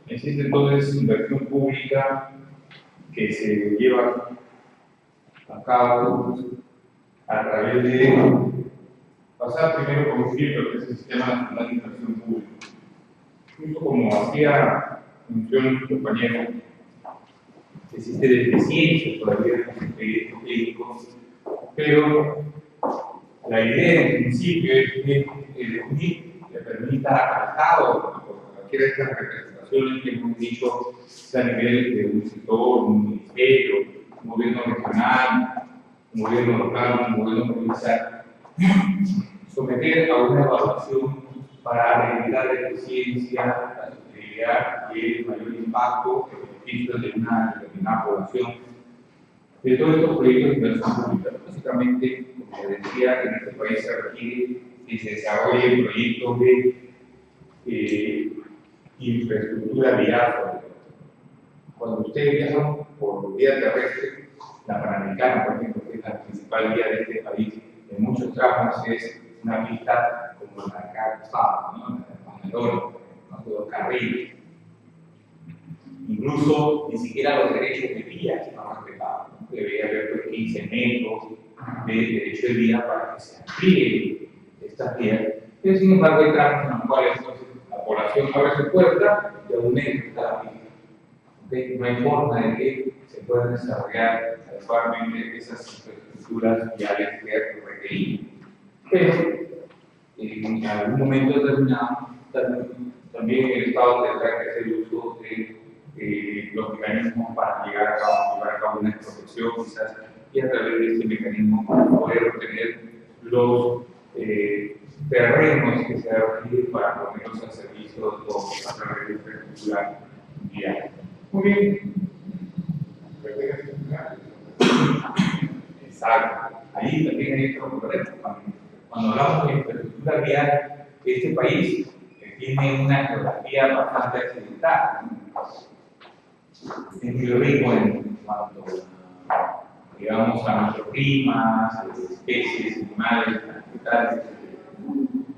Existe entonces inversión pública que se lleva a cabo a través de pasar primero por un filtro, que es el Sistema Nacional de Inversión Pública. Justo como hacía mención mi compañero, existe deficiencia todavía en los proyectos técnicos, pero la idea en principio es que el UNIT le permita al Estado, por cualquiera de estas representaciones que hemos dicho, sea a nivel de un sector, un ministerio, un gobierno regional, un gobierno local, un gobierno provincial, someter a una evaluación para evitar la eficiencia, la sostenibilidad y el mayor impacto en beneficios de una determinada población de todos estos proyectos de inversión pública. Básicamente, como decía, en este país se requiere que se desarrollen proyectos de infraestructura vial. Cuando ustedes viajan por vía terrestre, la Panamericana, por ejemplo, que es la principal vía de este país, en muchos tramos es una pista como la acá pasada, ¿no? En el oro, ¿no? Dos carriles. Incluso ni siquiera los derechos de vía están respetados, ¿no? Debería haber pues, 15 metros de derecho de vía para que se amplíe esta vía. Pero sin embargo hay tramos en los cuales entonces, la población abre su puerta y aún está la pista. ¿Okay? No hay forma de que se puedan desarrollar adecuadamente esas infraestructuras viales que requerimos. Pero en algún momento determinado también el Estado tendrá que hacer uso de los mecanismos para llevar a cabo una protección quizás y a través de este mecanismo poder obtener los terrenos que se requieren para ponerlos al servicio de todos a través de infraestructura vial. Muy bien. Exacto. Ahí también hay otro problema. Cuando hablamos de infraestructura vial, este país tiene una geografía bastante accidentada. Es muy rico en cuanto, digamos, a microclimas, especies, animales, vegetales,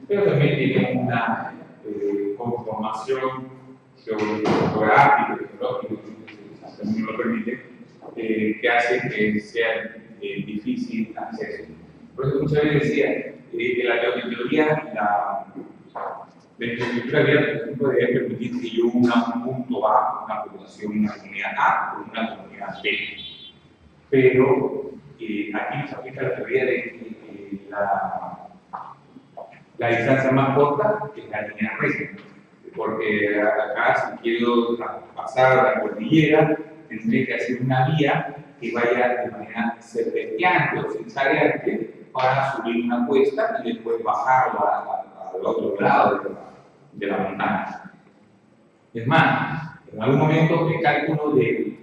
pero también tiene una conformación geográfica y geológica, si también me lo permite, que hace que sea difícil acceso. Por eso muchas veces decía que la teoría, la infraestructura vial, por ejemplo, debe permitir que yo una un punto A, una población, una comunidad A o una comunidad B. Pero aquí se aplica la teoría de que la distancia más corta es la línea recta. Porque acá, si quiero pasar la cordillera, tendré que hacer una vía que vaya de manera serpenteante o zigzagueante para subir una cuesta y después bajarlo al otro lado de la montaña. Es más, en algún momento el cálculo de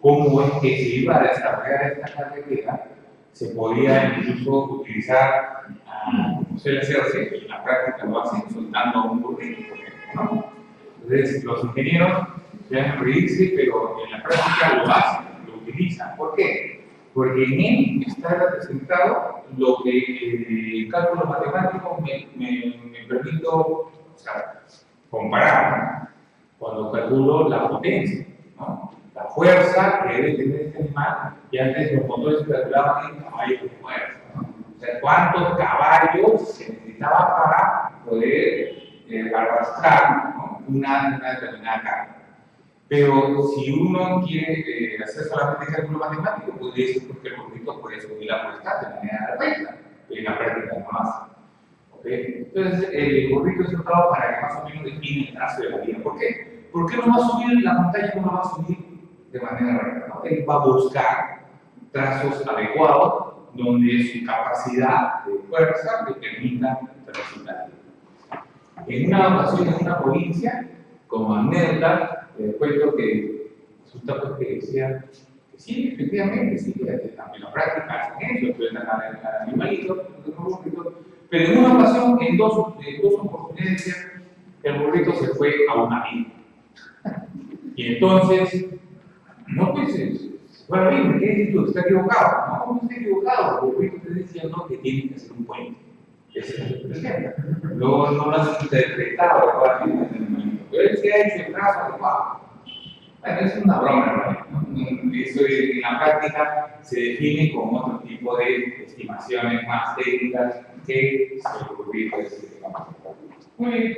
cómo es que se iba a desarrollar esta carretera se podía incluso utilizar como suele hacerse, y en la práctica lo hacen soltando a un burrito, ¿no? Entonces los ingenieros suelen reírse, pero en la práctica lo hacen, lo utilizan. ¿Por qué? Porque en él está representado lo que el cálculo matemático me permito comparar, ¿no? Cuando calculo la potencia, ¿no? La fuerza que debe tener este animal, y antes los motores se calculaban en caballos de fuerza, ¿no? O sea, cuántos caballos se necesitaba para poder arrastrar, ¿no? una determinada carga. Pero si uno quiere hacer solamente cálculo matemático, podría decir que el burrito puede subir la fuerza de manera recta, pero en la práctica no hace. ¿Okay? Entonces, el burrito es usado para que más o menos define el trazo de la vía. ¿Por qué? ¿Por qué no va a subir la montaña, no va a subir de manera recta? ¿No? Él va a buscar trazos adecuados donde su capacidad de fuerza le permita transitar. En una ocasión, en una provincia, como anécdota, les cuento que resulta pues que decía que sí, efectivamente, sí, que también la práctica hacen eso, sueltan al animalito, pero en una ocasión, en dos oportunidades, decía que el burrito se fue a una mina. Y entonces, no pues, bueno, bien, ¿qué dices tú? ¿Está equivocado? No está equivocado, el burrito está diciendo que tiene que hacer un puente. Ese es el problema. Luego no lo has interpretado adecuadamente en el momento. Pero se ha hecho el trazo adecuado. Bueno, es una broma, ¿no? Eso en la práctica se define como otro tipo de estimaciones más técnicas que se ocurrió ese tema. Muy bien.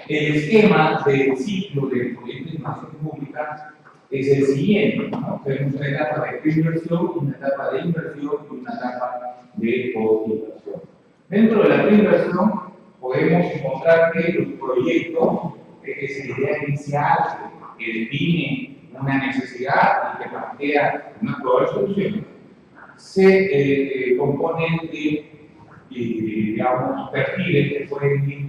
El esquema del ciclo del proyecto de información pública es el siguiente, ¿no? Tenemos una etapa de preinversión, una etapa de inversión y una etapa de postinversión. Dentro de la preinversión podemos encontrar que los proyectos, es la idea inicial que define una necesidad y que plantea una probable solución, se componen de, digamos, perfiles que pueden ir,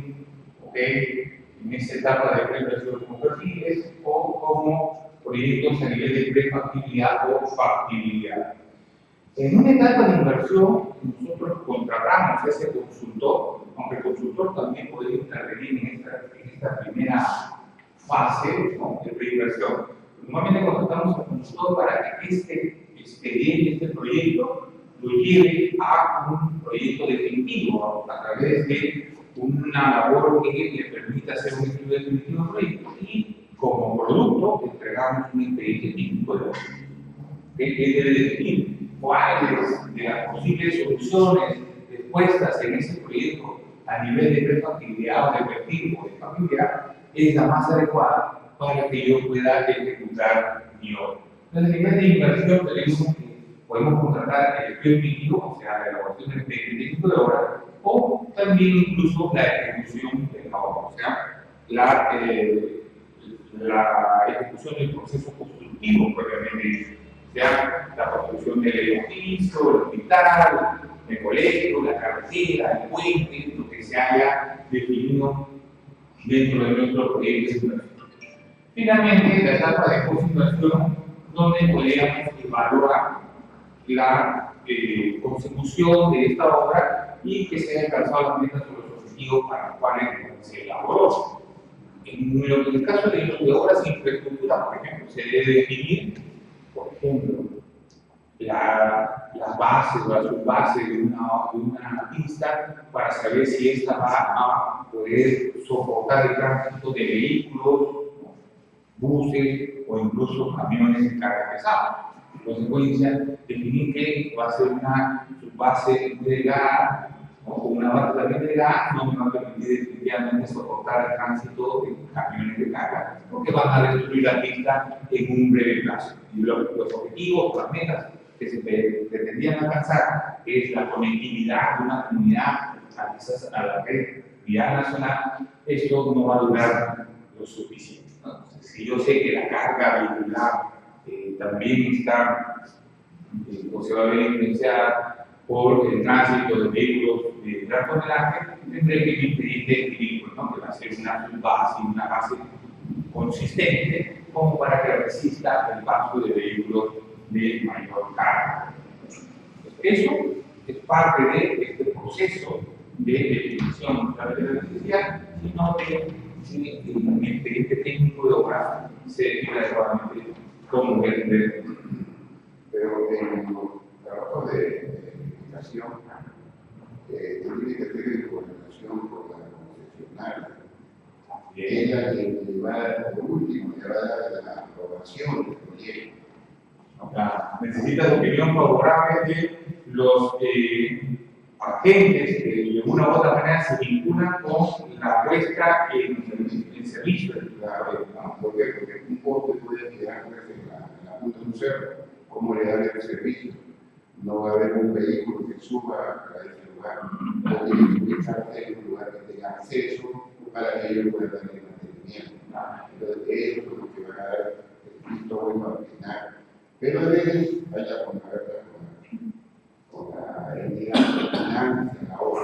en esta etapa de preinversión como perfiles o como proyectos a nivel de prefactibilidad o factibilidad. En una etapa de inversión, nosotros contratamos a ese consultor, aunque el consultor también puede intervenir en esta primera fase, ¿no?, de preinversión. Normalmente contratamos al consultor para que este expediente, este proyecto, lo lleve a un proyecto definitivo a través de una labor que le permita hacer un estudio definitivo del proyecto y como producto entregamos un expediente técnico de obra que debe definir cuáles de las posibles soluciones expuestas en ese proyecto a nivel de prefactibilidad o de perfil o de factibilidad es la más adecuada para que yo pueda ejecutar mi obra. Entonces, a nivel de inversión tenemos que podemos contratar el estudio definitivo, o sea, la elaboración del expediente técnico de obra, o también incluso la ejecución de la obra, o sea, la ejecución del proceso constructivo propiamente, o sea, la construcción del edificio, el hospital, el colegio, la carretera, el puente, lo que se haya definido dentro de nuestro proyecto de inversión. Finalmente, la etapa de post-inversión, donde podríamos evaluar la consecución de esta obra y que se haya alcanzado las metas o los objetivos para los cuales se elaboró. En el caso de obras de infraestructura, por ejemplo, se debe definir, por ejemplo, las bases o las subbases de una pista para saber si esta va a poder soportar el tránsito de vehículos, buses o incluso camiones de carga pesada. En consecuencia, definir que va a ser una subbase muy delgada o una base también delgada no me va a permitir definitivamente soportar el tránsito de camiones de carga, porque van a destruir la pista en un breve plazo. Y los objetivos, las metas que se pretendían alcanzar, que es la conectividad de una comunidad quizás a la red vial nacional, esto no va a durar lo suficiente, ¿no? Si yo sé que la carga vehicular también está o se va a ver influenciada por el tránsito de vehículos de gran tonelaje, tendré que impedir este equilibrio, ¿no?, que va a ser una base consistente como para que resista el paso de vehículos de mayor carga. Eso es parte de este proceso de definición de la necesidad, sino que el expediente técnico de obra se define adecuadamente como el. Pero en los trabajos de edificación tiene que tener en coordinación con la concesionaria. Es la que va a dar, por último, le va a dar la aprobación del proyecto. Necesita opinión favorable de los agentes que de una u otra manera se vinculan con la puesta en servicio. Claro, ¿por qué? Porque un poste puede quedar en la punta de un cerro. ¿Cómo le darle el servicio? No va a haber un vehículo que suba a ese lugar, no tiene que ubicarse en un lugar que tenga acceso para que ellos puedan darle mantenimiento. Entonces, ellos son los que van a dar el visto bueno al final. Pero a veces vaya con la entidad que financia la obra.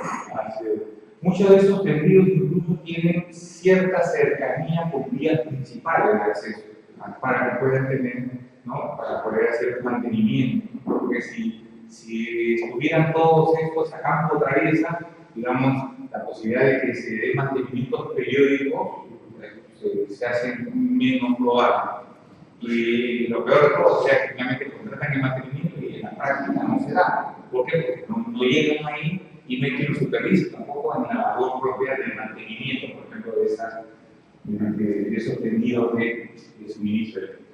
Muchos de esos tendidos incluso tienen cierta cercanía con vías principales de acceso para que puedan tener, ¿no?, para poder hacer mantenimiento, porque si estuvieran todos estos a campo traviesa, digamos, la posibilidad de que se dé mantenimiento periódico se hace menos probable. Y lo peor de todo, o sea, que finalmente contratan el mantenimiento y en la práctica no se da. ¿Por qué? Porque no llegan ahí y no hay quien lo supervise tampoco en la labor propia del mantenimiento, por ejemplo, de de esos tendidos de suministro eléctrico.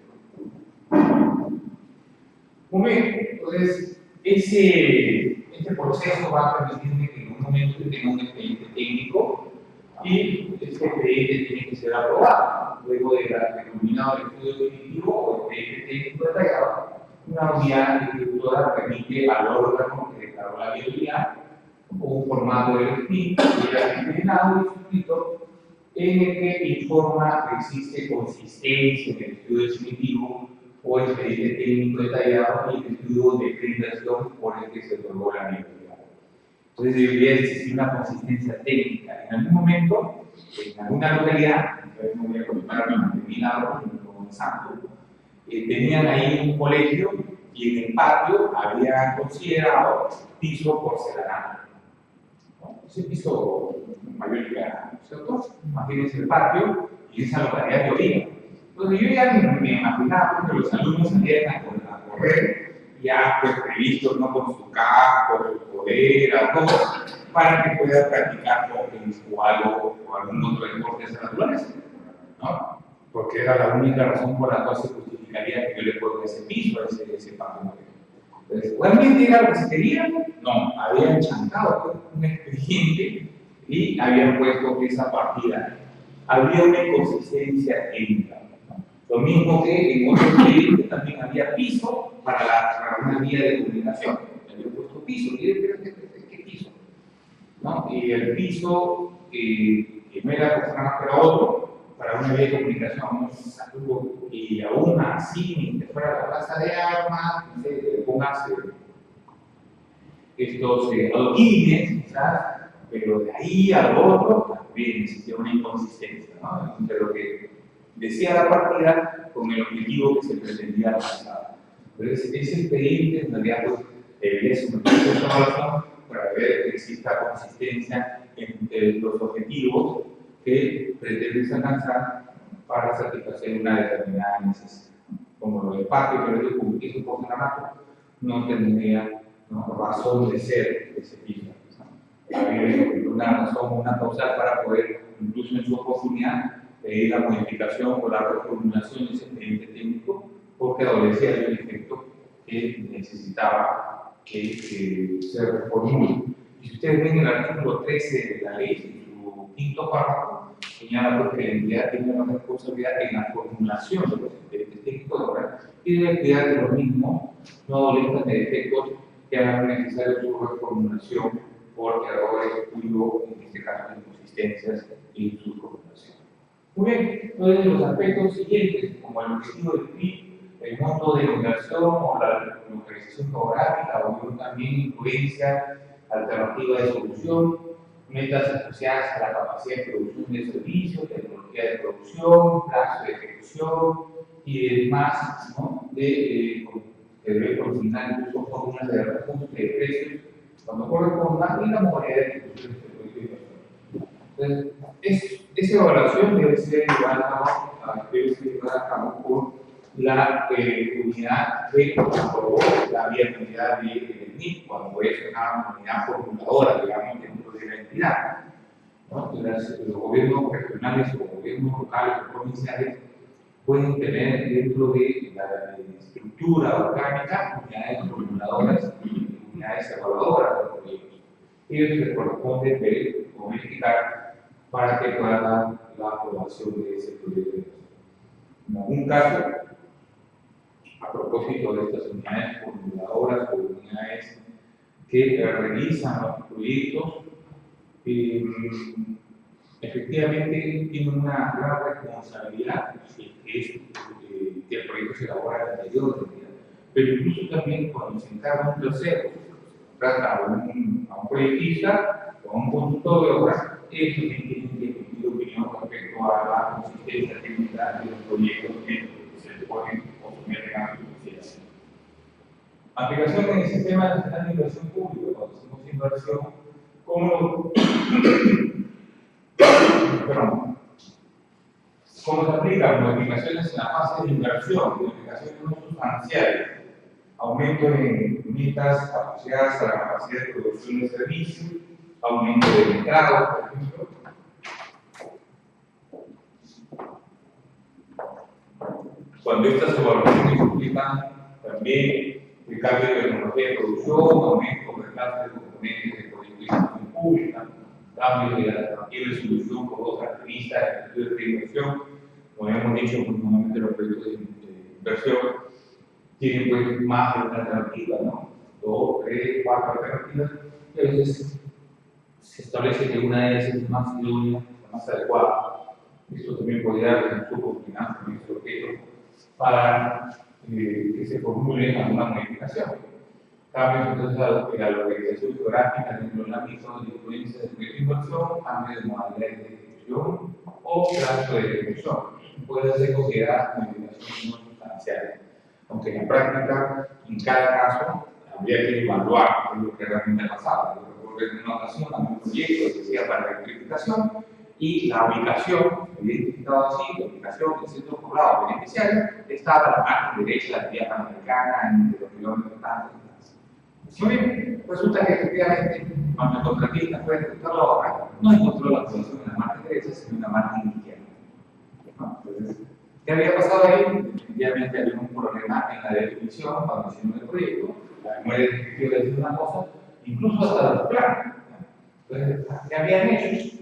Muy bien, entonces este proceso va a permitirme que en un momento tenga un expediente técnico y este expediente tiene que ser aprobado. Luego de la culminado el estudio definitivo o expediente técnico detallado, una unidad ejecutora permite al órgano que declaró la viabilidad un formato de SPIN que ya terminado y suscrito en el que informa que existe consistencia en el estudio definitivo o expediente técnico detallado y el estudio de acreditación por el que se otorgó la viabilidad. Entonces debería existir una consistencia técnica. En algún momento, en alguna localidad, no voy a comentar determinado, en Santo, tenían ahí un colegio y en el patio habían considerado piso porcelanato. Ese piso mayoritario, ¿cierto? Imagínense el patio y esa localidad llovía. Entonces yo ya me imaginaba que los alumnos salían a correr, ya pues previstos, ¿no? Con su casco, su polera, todo, para que puedan practicar hockey o algo, o algún otro deporte de esa naturaleza, ¿no? Porque era la única razón por la cual se justificaría que yo le ponga ese piso a ese patio. Entonces, ¿realmente era lo que se quería? No, habían chancado un expediente y habían puesto esa partida. Había una inconsistencia técnica. Lo mismo que en otro expediente también había piso para una vía de comunicación. Habían puesto piso. ¿Qué piso? ¿No? Y el piso, que no era personal, pero otro, para una vía de comunicación, y aún así, ni que fuera la plaza de armas, no sé, póngase estos adoquines, quizás, pero de ahí al otro también existía una inconsistencia, ¿no? Entre lo que decía la partida con el objetivo que se pretendía alcanzar. Entonces, ese expediente en realidad pues, debería someterse a esta evaluación para ver que exista consistencia entre los objetivos que pretendes alcanzar para satisfacer una determinada necesidad. Como lo del patio, pero el piso porcelanato no tendría, ¿no?, razón de ser ese piso. Había una razón, una causal para poder, incluso en su oportunidad, pedir la modificación o la reformulación de ese expediente técnico, porque adolecía de un efecto que necesitaba que se reformule. Y si ustedes ven el artículo 13 de la ley, en su quinto párrafo, señala que la entidad tiene una responsabilidad en la formulación de los expedientes técnicos de obra y debe cuidar de los mismos no adolezcan de defectos que hagan necesario su reformulación por errores cuyo, en este caso, inconsistencias en su formulación. Muy bien, entonces los aspectos siguientes, como el objetivo del PIB, el monto de inversión o la localización geográfica, o también influencia alternativa de solución, metas asociadas a la capacidad de producción de servicios, tecnología de producción, plazo de ejecución y demás, ¿no?, que debe coordinar incluso fórmulas de reajuste de precios cuando corresponda y la modalidad de ejecución de proyecto de inversión. Entonces, esa evaluación debe ser llevada a cabo por la unidad que aprobó la viabilidad del NIC, cuando es una unidad formuladora, digamos, dentro de la entidad, ¿no? Los gobiernos regionales o gobiernos locales o provinciales pueden tener dentro de la estructura orgánica unidades formuladoras y unidades evaluadoras de los proyectos. Ellos les corresponde modificar para que puedan dar la aprobación de ese proyecto. En algún caso, a propósito de estas unidades formuladoras o unidades que realizan los proyectos, efectivamente tienen una gran responsabilidad, que es que el proyecto se elabora en la mayor entidad, pero incluso también cuando se encarga un tercero, se trata a un proyectista o a un consultor de obras, ellos también tienen que emitir opinión respecto a la consistencia técnica de los proyectos que se les ponen o someten a su consideración. Aplicación en el Sistema Nacional de Inversión Pública, cuando hacemos inversión, ¿cómo se aplican modificaciones en la fase de inversión, modificaciones no sustanciales, aumento en metas asociadas a la capacidad de producción de servicios, aumento de mercado, por ejemplo? Cuando estas evaluaciones implican también el cambio de tecnología de producción, aumento de clases de componentes de proyección pública, cambio de la alternativa de solución por otras características de estudios de inversión, como hemos dicho, normalmente los proyectos de inversión tienen pues más de una alternativa, ¿no? 2, 3, 4 alternativas, y a veces se establece que una de ellas es más idónea, más adecuada. Esto también podría dar un flujo financiero en este objeto para que se formule alguna modificación. Cambios entonces a la localización geográfica dentro del ámbito de influencia de inversión, cambio de modalidades de ejecución o plazo de ejecución. Puede ser considerada modificaciones no sustanciales, aunque en la práctica, en cada caso, habría que evaluar lo que realmente ha pasado. En una ocasión, a un proyecto que sea para la electrificación y la ubicación, identificado así, la ubicación del centro poblado beneficiario estaba a la margen derecha de la vía panamericana entre los kilómetros tantos. Muy bien, resulta que efectivamente, cuando el contratista fue a ejecutar la obra, no encontró la posición en la margen derecha, sino en la margen izquierda. Entonces, ¿qué había pasado ahí? Definitivamente había un problema en la definición cuando hicieron el proyecto, la memoria descriptiva decía una cosa, incluso hasta los planos. Entonces, ¿qué habían hecho?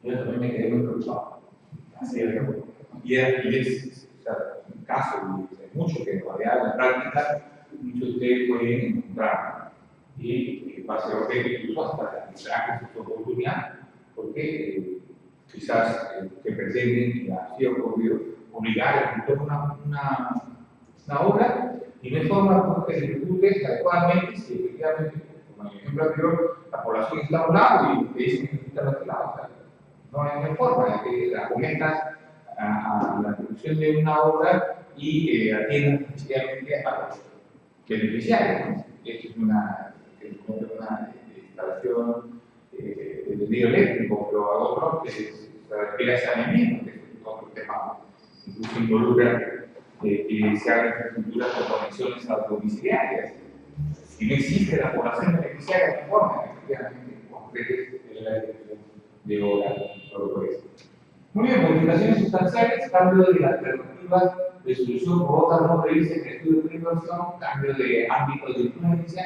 Yo también me quedé muy preocupado. Así es, es o sea, un caso de mucho que todavía en la práctica muchos de ustedes pueden encontrar y va a ser objeto incluso hasta arbitraje su oportunidad, porque quizás que pretenden, que así ha ocurrido, obligar a ejecutar una obra y no hay forma de que se ejecute adecuadamente si efectivamente, como en el ejemplo anterior, la población está a un lado y te dicen que está a otro lado. O sea, no hay forma de que argumentas a la ejecución de una obra y atiendan efectivamente a los beneficiarios. Esto es una instalación de tendido eléctrico, pero a otro que se refiere a saneamiento, que es otro tema. Incluso involucra que se hagan infraestructuras con conexiones domiciliarias. Si no existe la población beneficiaria de forma, efectivamente, concrete la ejecución de obra por eso. Muy bien, modificaciones sustanciales, cambio de la alternativa de solución por otra no prevista en el estudio de inversión, cambio de ámbito de influencia,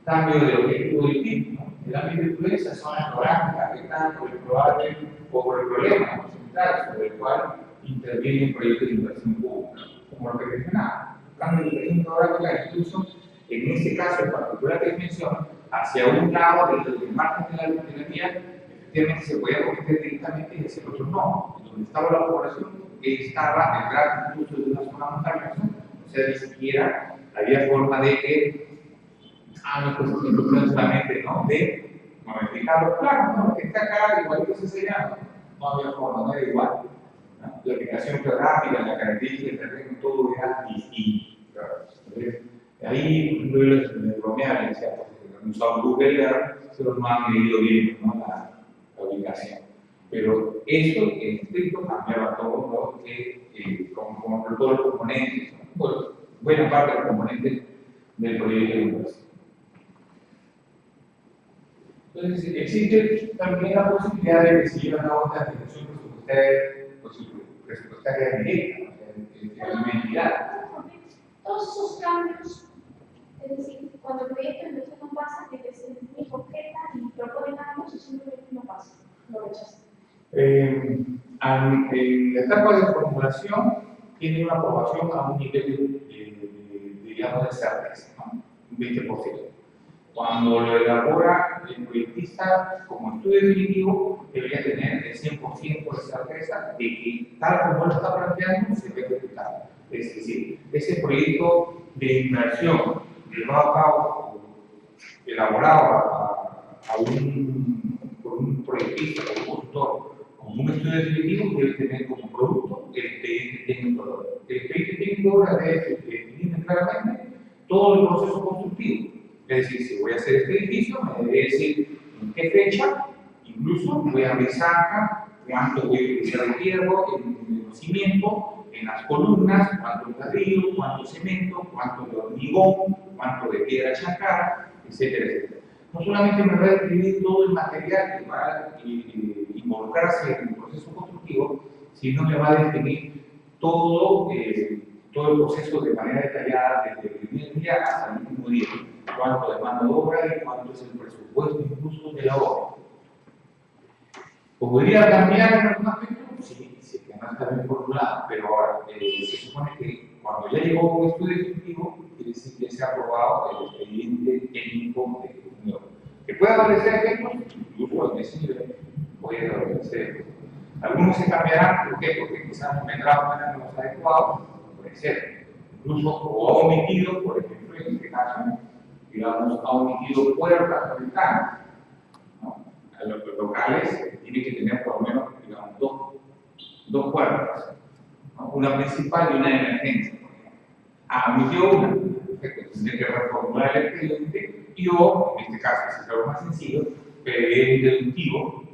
cambio de objetivo del PIB. ¿No? El ámbito de influencia son las geográficas afectadas por el probable o por el problema central sobre el cual interviene un proyecto de inversión pública, como lo que mencionaba. Cambio de dirección geográfica incluso, en este caso en particular que menciono, hacia un lado del margen de la vía, efectivamente se podía cometer directamente y hacia el otro no. Donde estaba la población, que estaba detrás incluso de una zona montañosa, o sea, ni siquiera había forma de que, pues no solamente, ¿no? De modificarlo, claro, ¿no? Que está acá, igualito se señala, no había forma, no era igual. ¿No? La ubicación geográfica, la característica del terreno, todo era distinto. Entonces, ahí yo les bromeaba, les decía, pues, han usado Google Earth, pero no han medido bien, ¿no? la ubicación. Pero eso en estricto cambiaba todo lo que, como todos los componentes, bueno, buena parte de los componentes del proyecto de inversión. Entonces, existe también la posibilidad de que se lleve a cabo una ejecución presupuestaria directa, o sea, de una entidad. Todos esos cambios, es decir, cuando el proyecto de inversión no pasa, que se define concreta y propone cambios, eso no pasa, lo rechazan. En la etapa de formulación tiene una aprobación a un nivel digamos, de certeza, ¿no? Un 20%. Cuando lo elabora el proyectista como estudio definitivo, debería tener el 100% de certeza de que tal como lo está planteando se debe ejecutar. Es decir, ese proyecto de inversión llevado a cabo, elaborado por un proyectista, por un consultor, como un estudio definitivo, debe tener como producto el expediente técnico de obra. El expediente técnico de obra debe definir claramente todo el proceso constructivo. Es decir, si voy a hacer este edificio, me debe decir en qué fecha, incluso voy a abrir zanja, cuánto voy a utilizar de hierro, en el cimiento, en las columnas, cuánto de ladrillo, cuánto cemento, cuánto de hormigón, cuánto de piedra chancada, etcétera, etcétera. No solamente me va a describir todo el material que va a involucrarse en el proceso constructivo, sino me va a definir todo el proceso de manera detallada desde el primer día hasta el último día. Cuánto demanda de obra y cuánto es el presupuesto incluso de la obra. ¿Podría cambiar en algún aspecto? Sí, sí, que no está bien formulado, pero ahora se supone que cuando ya llegó un estudio definitivo, quiere decir que se ha aprobado el expediente técnico de ejecución. Que pueda aparecer efectos, incluso en ese nivel, puede aparecer. Algunos se cambiarán, ¿por qué? Porque quizás el metraje no es adecuado, puede ser. Incluso o ha omitido, por ejemplo, en este caso, digamos, ha omitido puertas o ventanas. ¿No? Los locales tienen que tener por lo menos, digamos, dos puertas, ¿no? Una principal y una de emergencia. Omitió una, perfecto, tendría que reformular el expediente y o, en este caso, si es algo más sencillo, prever un deductivo,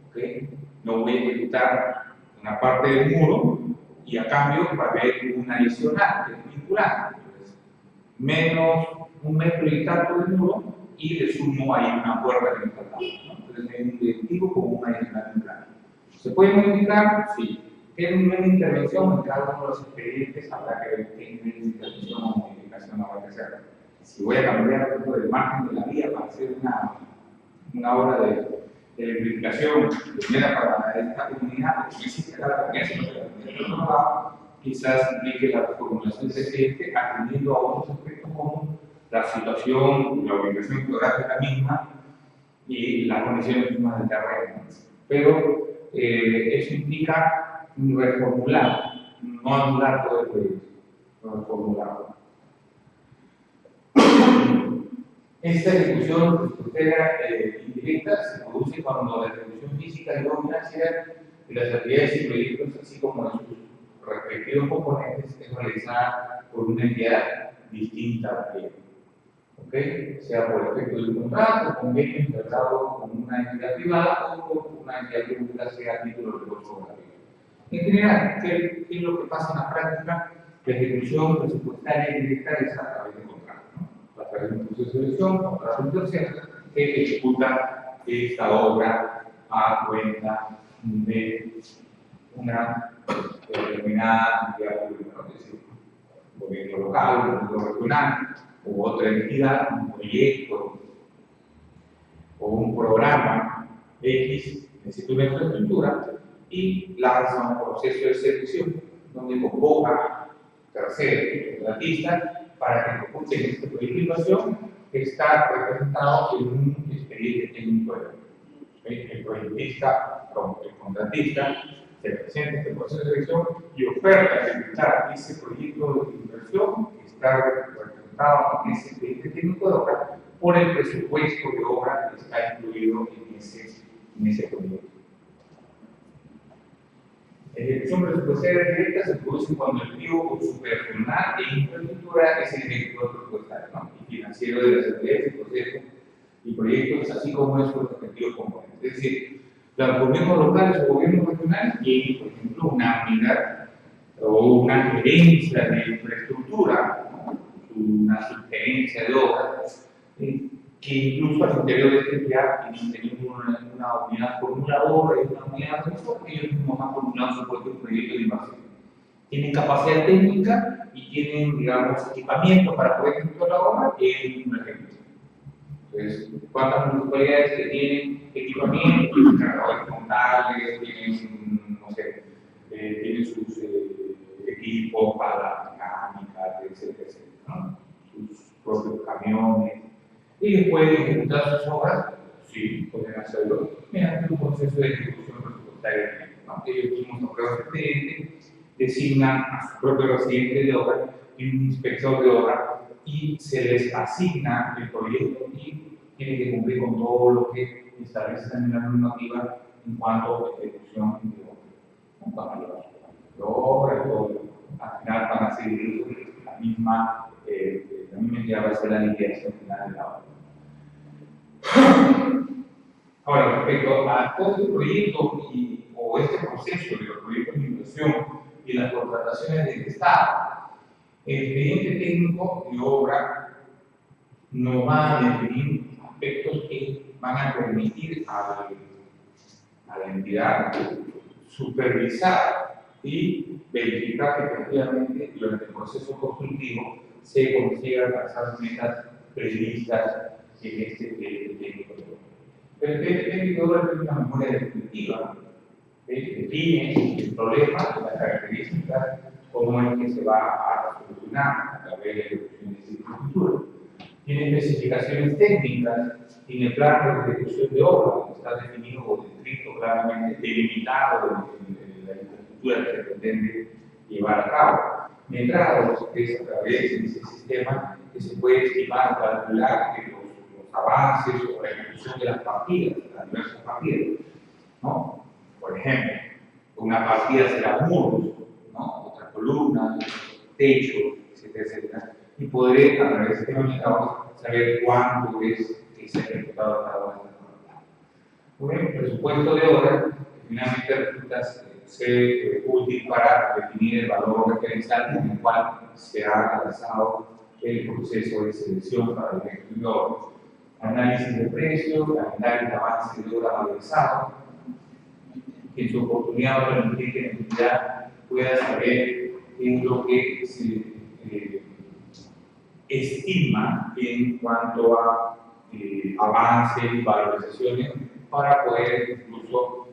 ¿okay? No voy a ejecutar una parte del muro y a cambio va a haber una adicional, que es vinculante. Entonces, menos 1,5 metros del muro y de sumo hay una puerta que no está, ¿no? Entonces hay un deductivo como una adicional vinculante. ¿Se puede modificar? Sí. ¿Tiene una intervención en cada uno de los expedientes? Habrá que ver qué nivel de intervención o modificación habrá que hacer. Si voy a cambiar por ejemplo, el margen de la vía para hacer una obra de verificación primera para esta comunidad, que existe cada comunidad, sino que la comunidad de otro lado, quizás implique la reformulación del expediente atendiendo a otros aspectos como la situación, la ubicación geográfica misma y las condiciones mismas del terreno. Pero eso implica reformular, no anular todo el proyecto, reformularlo. Esta ejecución presupuestaria indirecta se produce cuando la ejecución física y no financiera de las actividades y proyectos, así como de sus respectivos componentes, es realizada por una entidad distinta al proyecto. ¿Okay? Sea por efecto de un contrato, convenio integrado con una entidad privada o con una entidad pública, sea a título de recurso gratuito. En general, ¿qué es lo que pasa en la práctica? La ejecución presupuestaria indirecta es a través de contratos, ¿no? A través de un proceso de selección, contratos de terceros, que ejecuta esta obra a cuenta de una determinada entidad pública, es decir, gobierno local, gobierno regional, u otra entidad, un proyecto o un programa X, necesita una infraestructura y lanza un proceso de selección donde convoca terceros, contratistas, para que ejecuten este proyecto de inversión que está representado en un expediente técnico de el proyectista, el contratista, se presenta este proceso de selección y oferta ejecutar ese proyecto de inversión que está representado en ese expediente técnico de obra por el presupuesto de obra que está incluido en ese proyecto. La ejecución presupuestaria directa se produce cuando el pliego con su personal e infraestructura es el director presupuestario, ¿no? Y financiero de las actividades y procesos y proyectos, así como de sus respectivos componentes. Es decir, los gobiernos locales o gobiernos regionales tienen, por ejemplo, una unidad o una gerencia de infraestructura, ¿no? Una subgerencia de obras, que incluso al interior de esta entidad tienen una unidad formuladora y una unidad revisora, que ellos mismos han formulado su propio proyecto de inversión. Tienen capacidad técnica y tienen, digamos, equipamiento para poder ejecutar la obra, es un ejemplo. Entonces, ¿cuántas municipalidades que tienen equipamiento, cargadores contables, tienen, no sé, tienen sus equipos para la mecánica, etcétera, ¿no? Sus propios camiones? Ellos pueden ejecutar sus obras, sí, pueden hacerlo, mediante un proceso de ejecución presupuestaria. ¿No? Ellos mismos aprueban el expediente, designan a su propio residente de obra y un inspector de obra y se les asigna el proyecto y tienen que cumplir con todo lo que establece también la normativa en cuanto a ejecución de obra. En cuanto a la obra y todo, al final van a seguir la misma entidad, va a ser la liquidación final de la obra. Ahora, respecto a todo este proyecto o este proceso de los proyectos de inversión y las contrataciones del Estado, el expediente técnico de obra nos va a definir aspectos que van a permitir a la entidad supervisar y verificar que efectivamente durante el proceso constructivo se consiga alcanzar metas previstas en este técnico de obra. Pero el técnico de obra tiene una memoria descriptiva, define el problema, las características, cómo es que se va a solucionar a través de la ejecución de esa infraestructura. Tiene especificaciones técnicas, tiene planos de ejecución de obra, está definido o descrito claramente, delimitado la infraestructura que se pretende llevar a cabo. Metrados es a través de ese sistema que se puede estimar, calcular que los avances o la ejecución de las partidas, las diversas partidas, ¿no? Por ejemplo, una partida será muros, ¿no? Otra columna, techo, etcétera, etcétera. Y podré, a través de este metrados, saber cuánto es que se ha ejecutado cada una de las partidas. Muy bien, el presupuesto de obra finalmente resulta ser útil para definir el valor referencial en el cual se ha realizado el proceso de selección para la ejecución de obra. Análisis de precios, calendario de avance de obra valorizado, que en su oportunidad va a permitir que la entidad pueda saber qué es lo que se estima en cuanto a avances y valorizaciones para poder incluso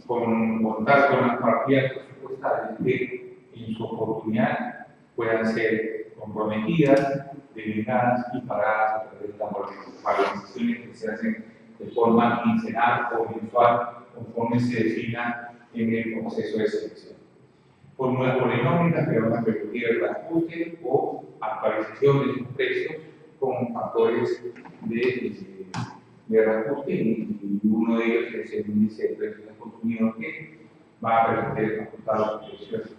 contar con las partidas presupuestarias que en su oportunidad puedan ser comprometidas, delimitadas y pagadas a través de las valorizaciones que se hacen de forma quincenal o mensual conforme se defina en el proceso de selección. Fórmulas polinómicas que van a permitir el ajuste o actualización de sus precios con factores de reajuste y uno de ellos es el índice de precios del consumidor que va a permitir ajustar los precios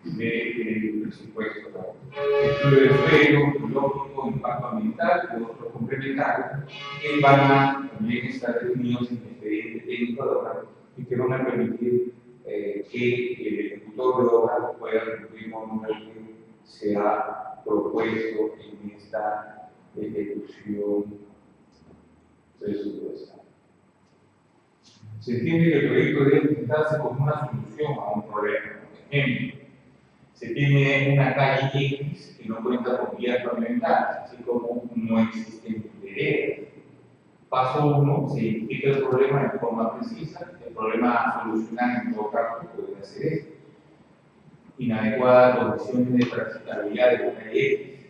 del presupuesto. Estudio de suelo, biológico, impacto ambiental y otros complementarios que van a también estar definidos en el expediente técnico de obra y que van a permitir que el ejecutor de obra pueda cumplir con lo que se ha propuesto en esta ejecución presupuestal. Se entiende que el proyecto debe presentarse como una solución a un problema. Por ejemplo, se tiene una calle X que no cuenta con vías pavimentales, así como no existen veredas. Paso 1, se identifica el problema de forma precisa. El problema a solucionar en todo caso puede ser este: inadecuadas condiciones de transitabilidad de la calle X.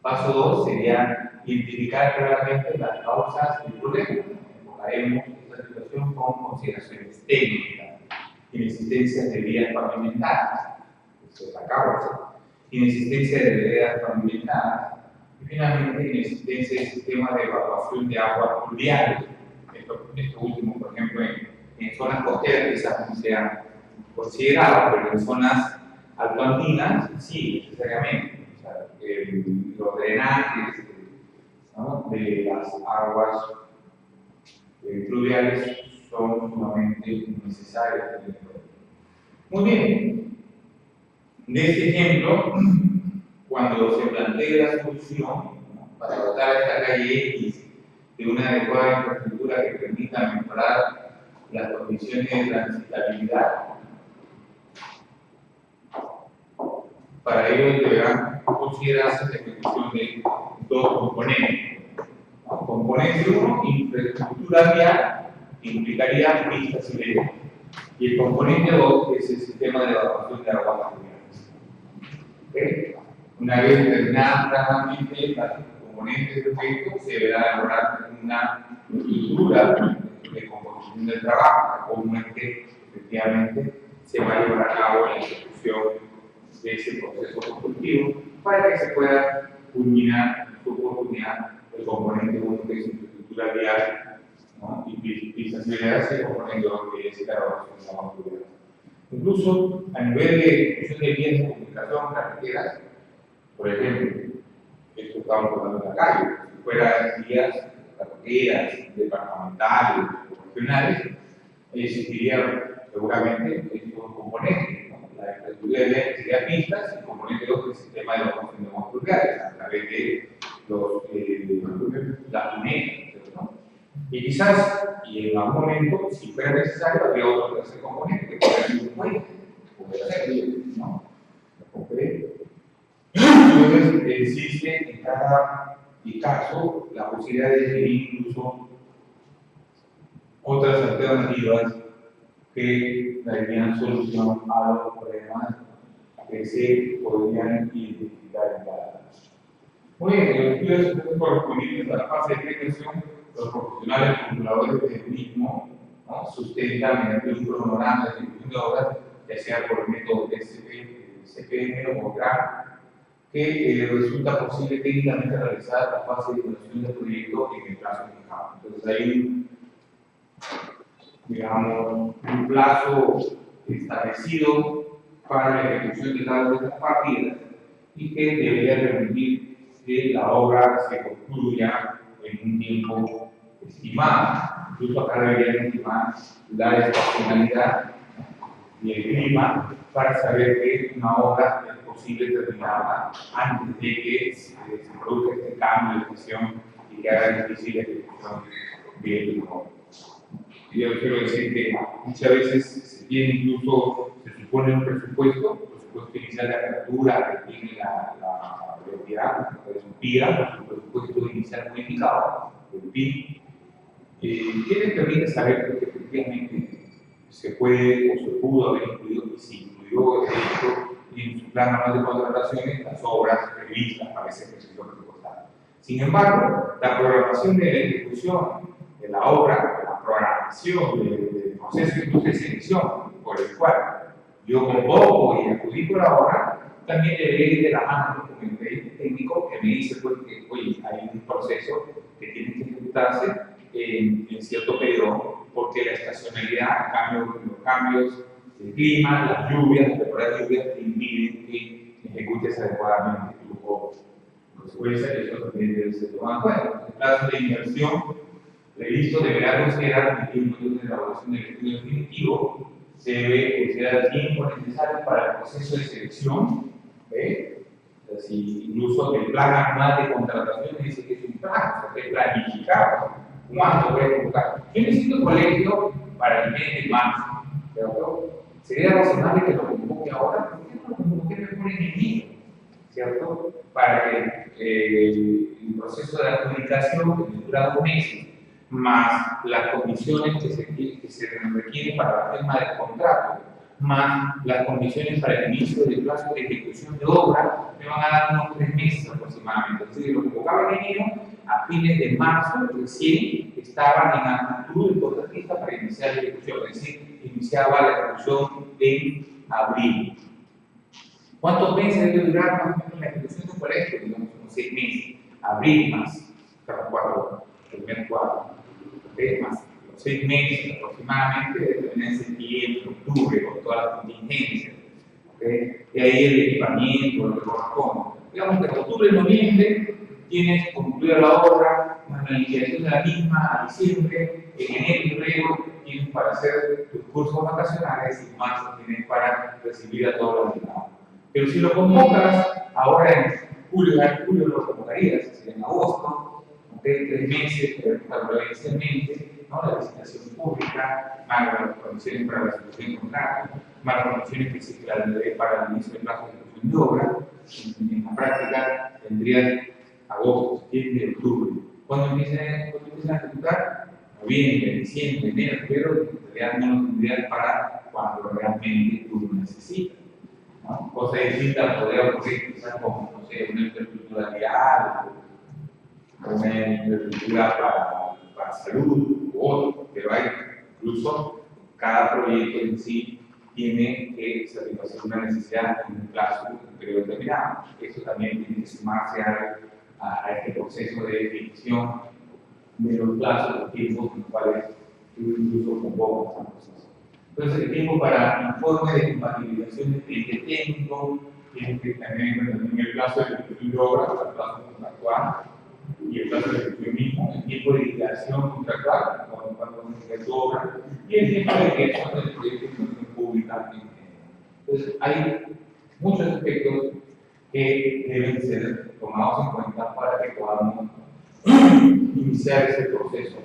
Paso 2 sería identificar claramente las causas del problema. Enfocaremos esta situación con consideraciones técnicas, inexistencia de vías pavimentadas, esa es la causa, inexistencia de veredas pavimentadas, y finalmente inexistencia de sistemas de evacuación de aguas pluviales. Esto último, por ejemplo, en zonas costeras quizás no sean considerados, pero en zonas altoandinas sí, necesariamente. O sea, los drenajes, ¿no?, de las aguas fluviales son sumamente necesarios. Muy bien. De este ejemplo, cuando se plantea la solución, ¿no?, para dotar esta calle X de una adecuada infraestructura que permita mejorar las condiciones de transitabilidad, para ello deberán considerarse la ejecución de dos componentes. Componente 1, infraestructura vial, que implicaría pistas y veredas. Y el componente 2 es el sistema de evacuación de aguas fluviales. Una vez determinadas claramente las componentes del proyecto, se deberá elaborar una estructura de composición del trabajo, como es que efectivamente se va a llevar a cabo la ejecución de ese proceso constructivo para que se pueda culminar su oportunidad el componente 1, que es infraestructura vial, ¿no?, y pistas y veredas, y el componente 2, que es la evacuación de aguas fluviales. Incluso a nivel de ejecución de vías de comunicación, carreteras, por ejemplo, esto estamos hablando de la calle, si fueran vías carreteras, departamentales o regionales, existiría seguramente estos componentes, ¿no? La infraestructura de vías sería pistas, y el componente 2 es el sistema de evacuación de aguas fluviales a través de las tunelas, ¿no? Y quizás, y en algún momento, si fuera necesario, habría otro tercer componente que podría ser un puente. cada caso la posibilidad de definir incluso otras alternativas que darían solución a los problemas que se podrían identificar en cada caso. Muy bien, en los estudios correspondientes a la fase de creación, los profesionales formuladores del mismo, ¿no?, sustentan mediante un cronograma de ejecución de obras, ya sea por el método CPM o GRAM, que resulta posible técnicamente realizar la fase de evaluación del proyecto en el plazo fijado. Entonces hay un plazo establecido para la ejecución de cada una de estas partidas y que debería permitir que la obra se concluya en un tiempo estimado. Incluso acá deberían estimar la estacionalidad y el clima para saber que una obra es posible terminarla antes de que se produzca este cambio de gestión y que haga difícil la ejecución de la obra. Y yo quiero decir que muchas veces se tiene incluso, se supone un presupuesto inicial de apertura que tiene la prioridad, es un PIA, un presupuesto inicial modificado, el PIB, que le permite saber que efectivamente se puede o se pudo haber incluido, y si incluyó de hecho en su plan anual de contrataciones las obras previstas para ese ejercicio presupuestario. Sin embargo, la programación de la ejecución de la obra, la programación del proceso de selección por el cual yo convoco y adjudico la obra, también debería ir de la mano con el técnico que me dice pues, que oye, hay un proceso que tiene que ejecutarse en cierto periodo, porque la estacionalidad, los cambios del clima, las lluvias, las temporadas de lluvias impiden que ejecutes adecuadamente tu obra. En consecuencia, eso también debe ser tomado en cuenta. El plazo de inversión previsto deberá considerar el tiempo de elaboración del estudio definitivo, se debe considerar el tiempo necesario para el proceso de selección, si incluso el plan anual de contratación dice que es un plan, o sea, que es planificado. ¿Cuánto voy a convocar? Yo necesito colegio para el mes de marzo, ¿cierto? Sería razonable que lo convoque ahora, ¿por qué no lo convoqué mejor en enero? ¿Cierto? Para que el proceso de adjudicación, que dura 2 meses, más las condiciones que se requieren para la firma del contrato, más las condiciones para el inicio del plazo de ejecución de obra, me van a dar unos 3 meses aproximadamente. Es decir, lo convocaba en enero, a fines de marzo recién estaban en actitud del contratista para iniciar la ejecución, es decir, iniciaba la ejecución en abril. ¿Cuántos meses debe durar más o menos la ejecución de un colegio? Digamos, unos 6 meses. Abril más, cada 4, el mes 4, más los 6 meses aproximadamente, debe en septiembre, octubre, con todas las contingencias. Y ahí el equipamiento, lo que corresponde. Digamos que en octubre y noviembre tienes concluida la obra, más la liquidación de la misma a diciembre, en enero y febrero tienes para hacer tus cursos vacacionales y en marzo tienes para recibir a todos los demás. Pero si lo convocas ahora en julio lo convocarías, es decir, en agosto, 3 meses, inicialmente, ¿no? La licitación pública, más las condiciones para la ejecución de contrato, más las condiciones que se plantean para el inicio del plazo de ejecución de obra. En la práctica tendrías agosto, septiembre, octubre. ¿Cuándo empiezan a ejecutar? Noviembre, diciembre, enero, febrero, en realidad no lo tendrías para cuando realmente tú lo necesitas, ¿no? Cosa distinta podría ocurrir quizás con, no sé, una infraestructura vial, una infraestructura para salud u otro, pero hay incluso cada proyecto en sí tiene que satisfacer una necesidad en un plazo, en un periodo determinado. Eso también tiene que sumarse a este proceso de definición de los plazos, los tiempos en los cuales tú incluso convocas a proceso. Entonces, el tiempo para informe de compatibilización de cliente técnico, tiene que también en el plazo de ejecución de obra, el plazo contractual, y el plazo de ejecución mismo, el tiempo de liquidación contractual, cuando se ejecuta obra, y el tiempo de liquidación del proyecto de información pública. Entonces, hay muchos aspectos que deben ser tomados en cuenta para que podamos iniciar ese proceso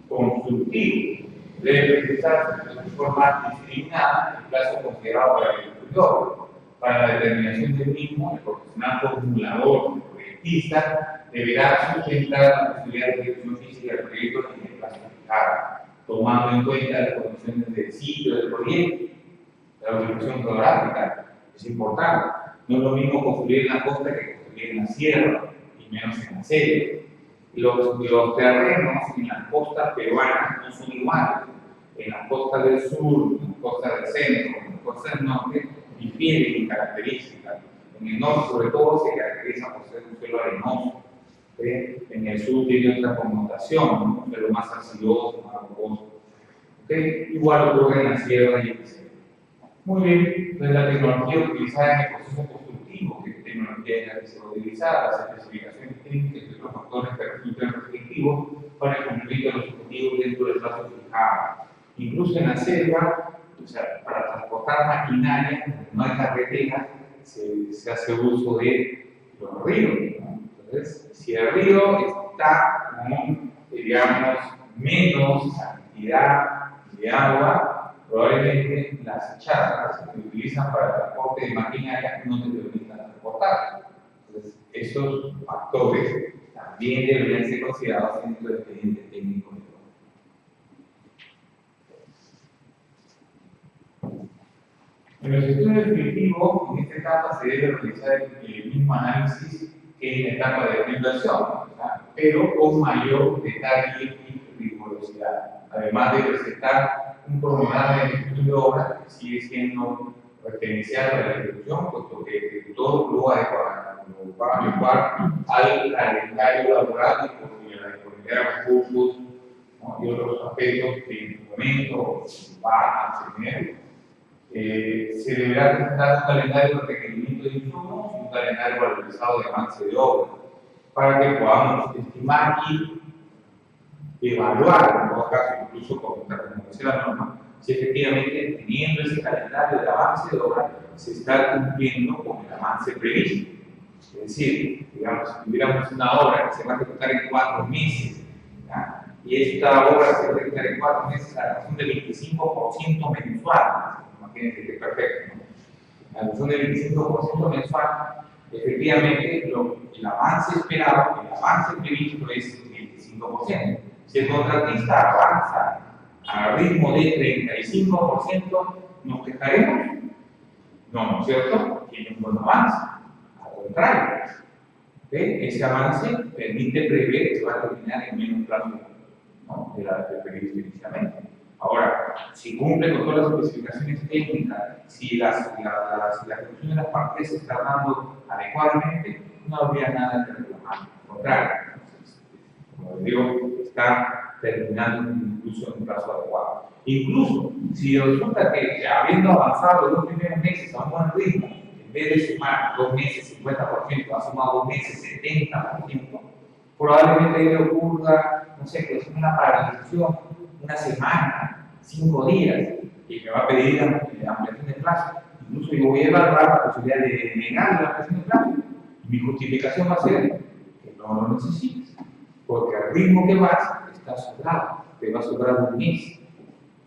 constructivo. Debe precisarse de forma discriminada el plazo considerado para el ejecutor. Para la determinación del mismo, el profesional formulador del proyecto proyectista deberá sustentar la posibilidad de ejecución física del proyecto en el plazo fijado, tomando en cuenta las condiciones del sitio del proyecto. La ubicación geográfica es importante. No es lo mismo construir en la costa que construir en la sierra, y menos en la selva. Los terrenos en las costas peruanas no son iguales. En las costas del sur, en las costas del centro, en las costas del norte, difieren en características. En el norte, sobre todo, se caracteriza por ser un suelo arenoso. En el sur tiene otra connotación, ¿no? Un suelo más arcilloso, más rocoso. Igual ocurre en la sierra y en el centro. Muy bien, entonces la tecnología utilizada en el proceso constructivo, que es tecnología en la que se va a utilizar, las especificaciones técnicas y otros factores que resultan restrictivos para el cumplimiento de los objetivos dentro del plazo fijado. Incluso en la selva, o sea, para transportar maquinaria, no hay carretera, se hace uso de los ríos, ¿no? Entonces, si el río está con, digamos, menos cantidad de agua, probablemente las chacras que se utilizan para el transporte de maquinaria no se permitan transportar. Entonces, esos factores también deberían ser considerados dentro del expediente técnico. En los estudios definitivos, en esta etapa se debe realizar el mismo análisis que en la etapa de inversión, ¿verdad? Pero con mayor detalle y rigurosidad. Además de presentar un programa de ejecución de obra que sigue siendo referencial a la ejecución, puesto que el ejecutor lo va a adecuar al calendario laboral y a la disponibilidad de recursos, ¿no? Y otros aspectos que en su momento va a tener. Se deberá presentar un calendario de requerimiento de insumos y un calendario valorizado de avance de obra para que podamos estimar y evaluar, en todo caso, incluso como dice la norma, si efectivamente teniendo ese calendario de avance de obra se está cumpliendo con el avance previsto. Es decir, digamos, si tuviéramos una obra que se va a ejecutar en 4 meses, ¿ya? Y esta obra se va a ejecutar en 4 meses a la razón del 25% mensual. Imagínense que es perfecto, ¿no? La razón del 25% mensual, efectivamente, el avance esperado, el avance previsto es el 25%. Si el contratista avanza al ritmo de 35%, ¿nos quejaremos? No, ¿no es cierto? Tiene un buen avance. Al contrario, ese avance permite prever que va a terminar en menos plazo, ¿no? de la previsto inicialmente. Ahora, si cumple con todas las especificaciones técnicas, si la ejecución de las partidas se está dando adecuadamente, no habría nada que reclamar. Al contrario, como les digo, está terminando incluso en un plazo adecuado. Incluso, si resulta que habiendo avanzado los 2 primeros meses a un buen ritmo, en vez de sumar 2 meses 50%, ha sumado 2 meses 70%, probablemente le ocurra, no sé, que es una paralización, una semana, 5 días, y me va a pedir ampliación de plazo. Incluso yo voy a evaluar la posibilidad de negar la ampliación de plazo. Mi justificación va a ser que no lo necesites, porque al ritmo que vas está sobrado, te va a sobrar 1 mes.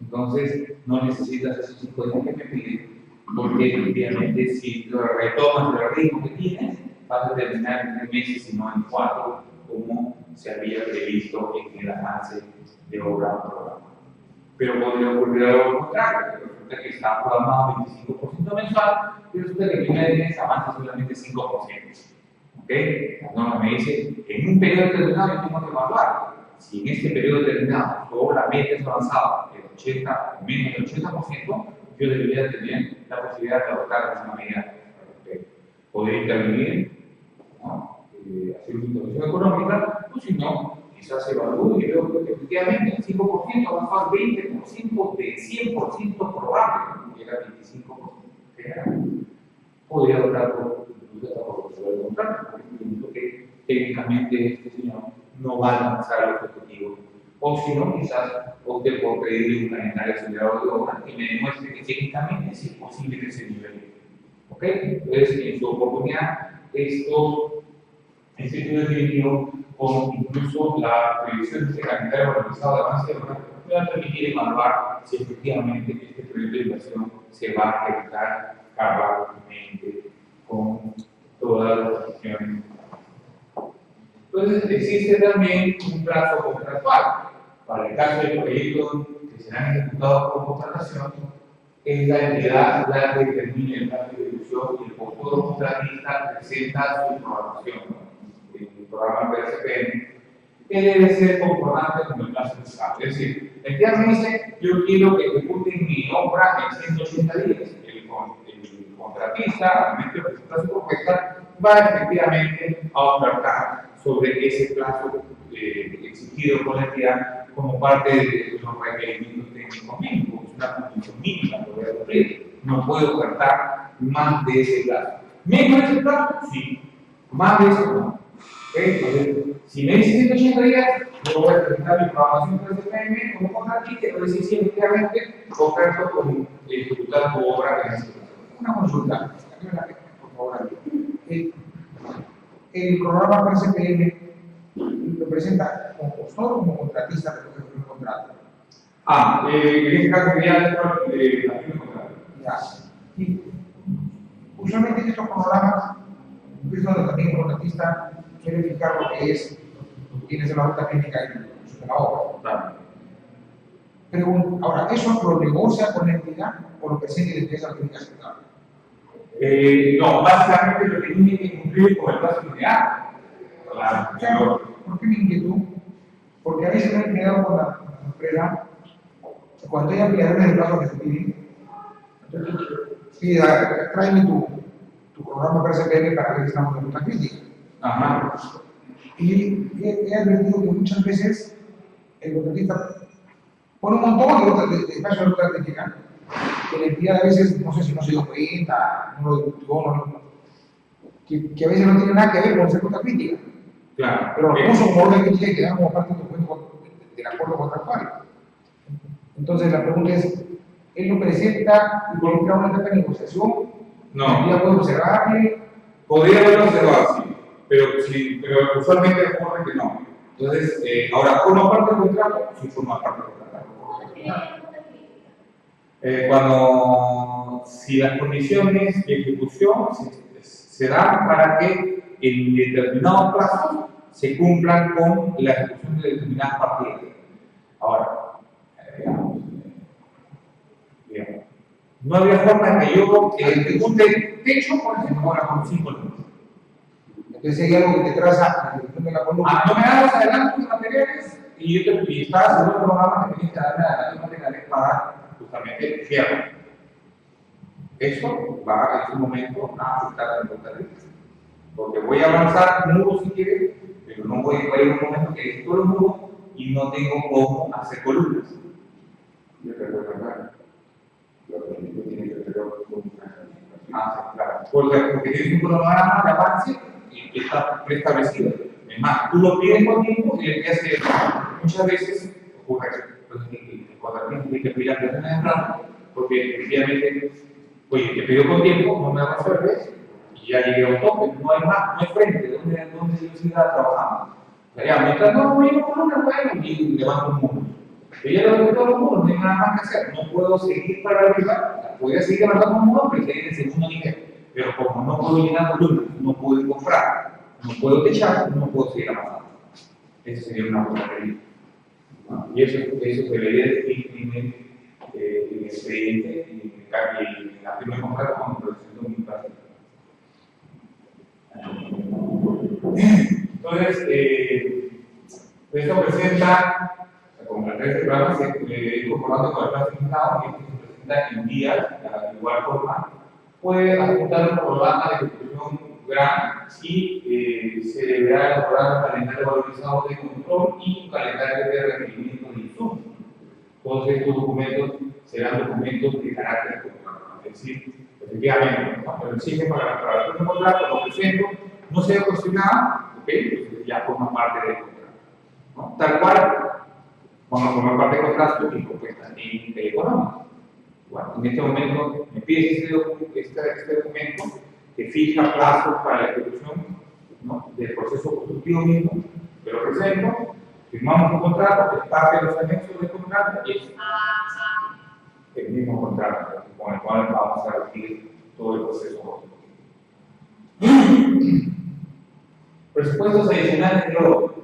Entonces, no necesitas esos 5 días que me piden, porque efectivamente, si lo retomas el ritmo que tienes, vas a terminar en 3 meses y no en 4, como se había previsto en el avance de obra programada. Pero podría ocurrir algo contrario, que resulta que está programado 25% mensual y resulta que el primer mes avanza solamente 5%. La norma me dice, en un periodo determinado yo tengo que evaluar. Si en este periodo determinado tu obra media avanzada el 80 o menos del 80%, yo debería tener la posibilidad de adoptar una medida. Poder intervenir, ¿no? Hacer una intervención económica, o si no, quizás evalúe y veo que efectivamente el 5% avanzado al 20% de 100% probable, ¿no? Llega al 25%. Podría adoptar por el contrario, porque técnicamente este señor no va a alcanzar los objetivos. O si no, quizás opte por pedirle un calendario acelerado de obra que me demuestre que técnicamente es imposible que se nivele. ¿Ok? Entonces, en su oportunidad, este estudio definitivo con incluso la previsión de este calendario organizado de avance de obra me va a permitir evaluar si efectivamente este proyecto de inversión se va a ejecutar cabalmente con todas las opciones Entonces, existe también un plazo contractual. Para el caso de proyectos que serán ejecutados por contratación, es la entidad la que determine el plazo de ejecución y el autor contratista presenta su programación, ¿no? El programa PSPN, que debe ser concordante con el plazo fijado. Es decir, la entidad me dice, yo quiero que ejecuten mi obra en 180 días. El contratista, al momento de presentar su propuesta, va efectivamente a ofertar sobre ese plazo exigido por la entidad como parte de los requerimientos técnicos mínimos. Es una condición mínima que voy a cumplir. No puedo ofertar más de ese plazo. ¿Menos de ese plazo? Sí. Más de eso no. Entonces, si me dice 180 días, yo voy a presentar mi programación por SPM como contratista y voy a decir si efectivamente oferto con ejecutar tu obra en ese plazo. Una consulta, por favor. El programa para SPM lo presenta como postor o como contratista de un contrato. En este caso sería dentro de la firma de contrato. Ya. Y usualmente en estos programas, es donde también el contratista quiere fijar lo que es, tienes en la ruta técnica de la obra. Claro. Pregunto, ahora, ¿eso lo negocia con la entidad o lo presenta y la empresa lo tiene que aceptar? No, básicamente lo que tiene que cumplir con el plazo ideal. Claro, ¿por qué mi inquietud? Porque a veces me he quedado con la empresa, cuando hay ampliaciones del plazo que se piden, pida, tráeme tu programa para SPM para ver si estamos en ruta crítica. Ajá. Y he advertido que muchas veces el contratista pone un montón de espacio de ruta crítica, que la entidad a veces, no sé si no se dio cuenta, no lo discutió, que a veces no tiene nada que ver con ser ruta crítica. Claro. Pero lo puso como orden crítica y quedamos como parte del acuerdo contractual. Entonces la pregunta es, ¿él lo presenta y puede entrar a una etapa de negociación? No. ¿Ya puede observarle? Podría haberlo observado, sí, pero usualmente ocurre que no. Entonces, ahora, ¿forma parte del contrato? Sí, forma parte del contrato. Si las condiciones de ejecución se dan para que en determinados plazos se cumplan con la ejecución de determinadas partidas. Ahora, digamos, no había forma en que yo ejecute techo, por ejemplo, ahora con 5 números. Entonces hay algo que te traza la ejecución de la columna. No me das los adelantos materiales y estás haciendo un programa que tienes que darme adelantos materiales para justamente cierre. Eso va en su momento a afectar a la importancia. Porque voy a avanzar muros si quieres, pero no voy a ir un momento que es todo el muro y no tengo cómo hacer columnas. Y recuerda, lo que tiene que ver con una Claro. Porque tienes un programa de avance que está preestablecido. Es más, tú lo pides con tiempo y el que hace muchas veces ocurre eso. Entonces, cuando tienes que pedir ampliaciones de plazo, porque efectivamente, oye, te pido con tiempo, no me lo resuelves y ya llegué a un tope, no hay más, no hay frente, ¿dónde yo siga trabajando? O sea, ya, mientras no voy con una buena y levanto un muro. Pero ya lo que todo el mundo, no hay nada más que hacer, no puedo seguir para arriba, podría seguir levantando un muro, pero seguir en el segundo nivel. Pero como no puedo llenar columnas, no puedo comprar, no puedo techar, no puedo seguir avanzando. Eso sería una buena medida. Y eso se debería decir en el expediente y en la firma de contrato cuando presento mi plazo. Entonces, esto presenta, como la red de programas, incorporando con el plazo fijado, que se presenta en días, de igual forma, puede adjuntar un programa de ejecución gran y se deberá elaborar un calendario valorizado de control y un calendario de requerimiento de insumos. Todos estos documentos serán documentos de carácter contractual. Es decir, efectivamente, cuando lo exigen para la preparación del contrato, lo presento, no se ha cuestionado, ¿ok? Entonces ya forma parte del contrato. ¿No? Tal cual, cuando forma parte del contrato, y propuesta en económico. Bueno, en este momento me pides este documento que fija plazos para la ejecución, ¿no?, del proceso constructivo mismo, te lo presento, firmamos un contrato, que es parte de los anexos del contrato y es el mismo contrato con el cual vamos a regir todo el proceso constructivo. Presupuestos adicionales de obra.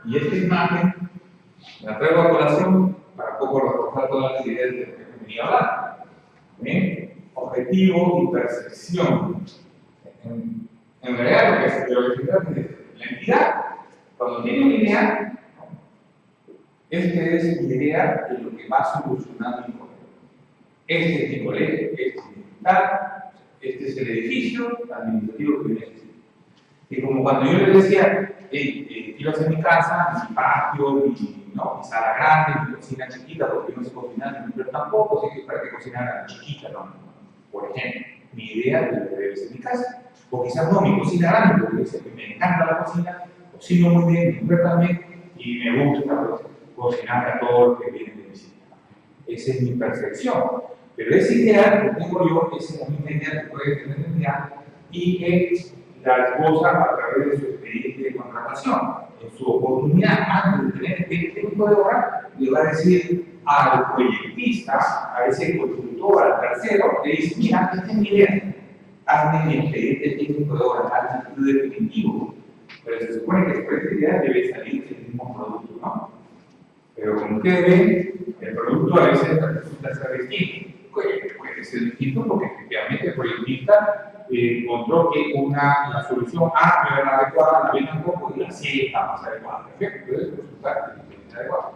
Y esta imagen la traigo a colación para poco reforzar todas las ideas de lo que venía a hablar. ¿Bien? Objetivo y percepción. En realidad, lo que se trata es la entidad, cuando tiene una idea, esta es la idea de lo que va a solucionar mi problema. Este es mi colegio, este es mi hospital, este es el edificio administrativo que necesito. Y como cuando yo les decía, quiero hacer mi casa, mi patio, mi sala grande, mi cocina chiquita, porque no sé cocinar, pero tampoco sé que para qué cocinar chiquita, ¿no? Por ejemplo, mi idea de lo que debe ser mi casa. O quizás no, mi cocina grande, porque dice que me encanta la cocina, cocino muy bien, me gusta bien, y me gusta pues, cocinar a todo lo que viene de visita. Esa es mi percepción. Pero esa idea que tengo yo, esa es la misma idea que puede tener el día y que la esposa, a través de su expediente de contratación, en su oportunidad, antes de tener este técnico de obra, le va a decir al proyectista, a ese consultor, al tercero, le dice: mira, esta es mi idea, hazme mi expediente técnico de obra, hazme el estudio definitivo. Pero se supone que por esta idea debe salir el mismo producto, ¿no? Pero como ustedes ven, el producto a veces resulta ser distinto. Puede ser distinto porque efectivamente el proyectista encontró que la solución A no era la adecuada, la B tampoco, y la C está más adecuada. Perfecto, puede resultar adecuado.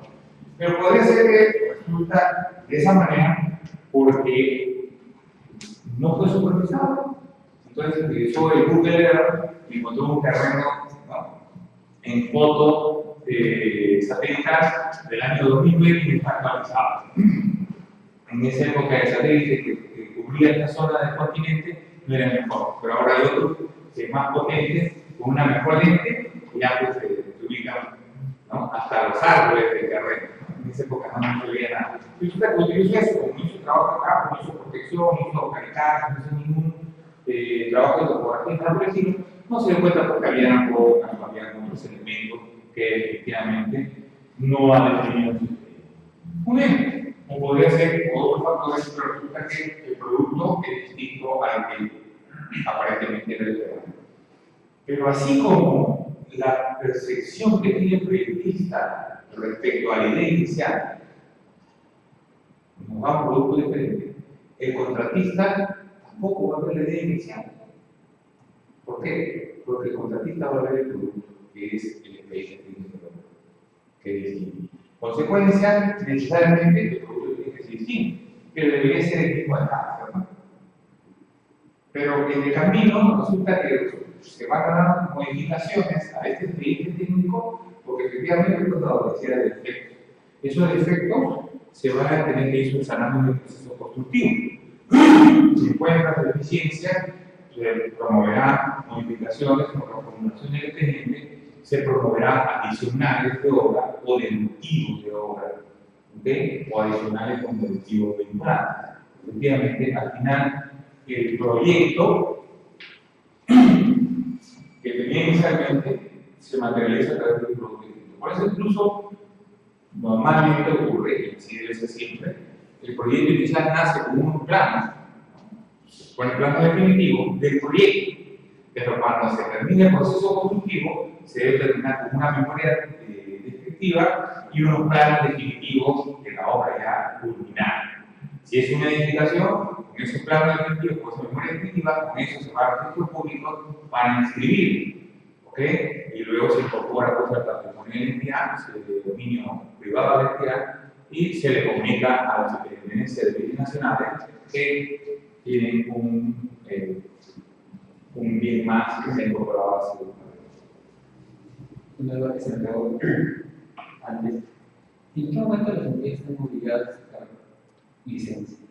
Pero podría ser que resulta de esa manera porque no fue supervisado. Entonces utilizó el Google Earth y encontró un terreno, ¿no?, en foto satelital del año 2020 y está actualizado. En esa época el satélite que cubría esta zona del continente no era el mejor, pero ahora hay otros más potentes, con una mejor lente, y ya pues, se ubican, ¿no?, hasta los árboles del terreno. En esa época no se veía nada. Y usted utilizó eso, como hizo trabajo acá, como hizo protección, hizo caricadas, no hizo ningún trabajo de topografía establecido, no se dio cuenta porque había otros elementos que efectivamente no han definido su expediente. Un ejemplo, o podría ser otro factor, pero resulta que el producto es distinto al que aparentemente era el real. Pero así como la percepción que tiene el proyectista respecto a la idea inicial nos da un producto diferente, el contratista tampoco va a ver la idea inicial. ¿Por qué? Porque el contratista va a ver el producto, que es el expediente técnico, que es distinto. Consecuencia, necesariamente el producto tiene que ser distinto, pero debería ser el mismo de casa, ¿no? Pero en el camino resulta que se van a dar modificaciones a este expediente técnico porque efectivamente pues, la adolescencia de defectos. Esos defectos se van a tener que ir subsanando en el proceso constructivo. Si encuentran deficiencias, se promoverán modificaciones o reformulaciones del expediente, se promoverán adicionales de obra o deductivos de obra, ¿okay?, o adicionales con deductivos vinculantes. Efectivamente, al final, el proyecto que tenía inicialmente se materializa a través del producto. Por eso, incluso, normalmente ocurre, y así debe ser siempre, el proyecto inicial nace con unos planos, con el plano definitivo del proyecto, pero cuando se termina el proceso constructivo, se debe terminar con una memoria descriptiva y unos planos definitivos de la obra ya culminada. Si es una edificación, con esos planos definitivos, con esa memoria definitiva, con eso se va a registros públicos para inscribir, ¿ok? Y luego se incorpora pues, al patrimonio de la entidad, el dominio privado de la entidad, y se le comunica a las superintendencias de bienes nacionales que tienen un bien más que se ha incorporado a su una duda que se me acabó antes. ¿En qué momento las empresas están obligadas a sacar licencia?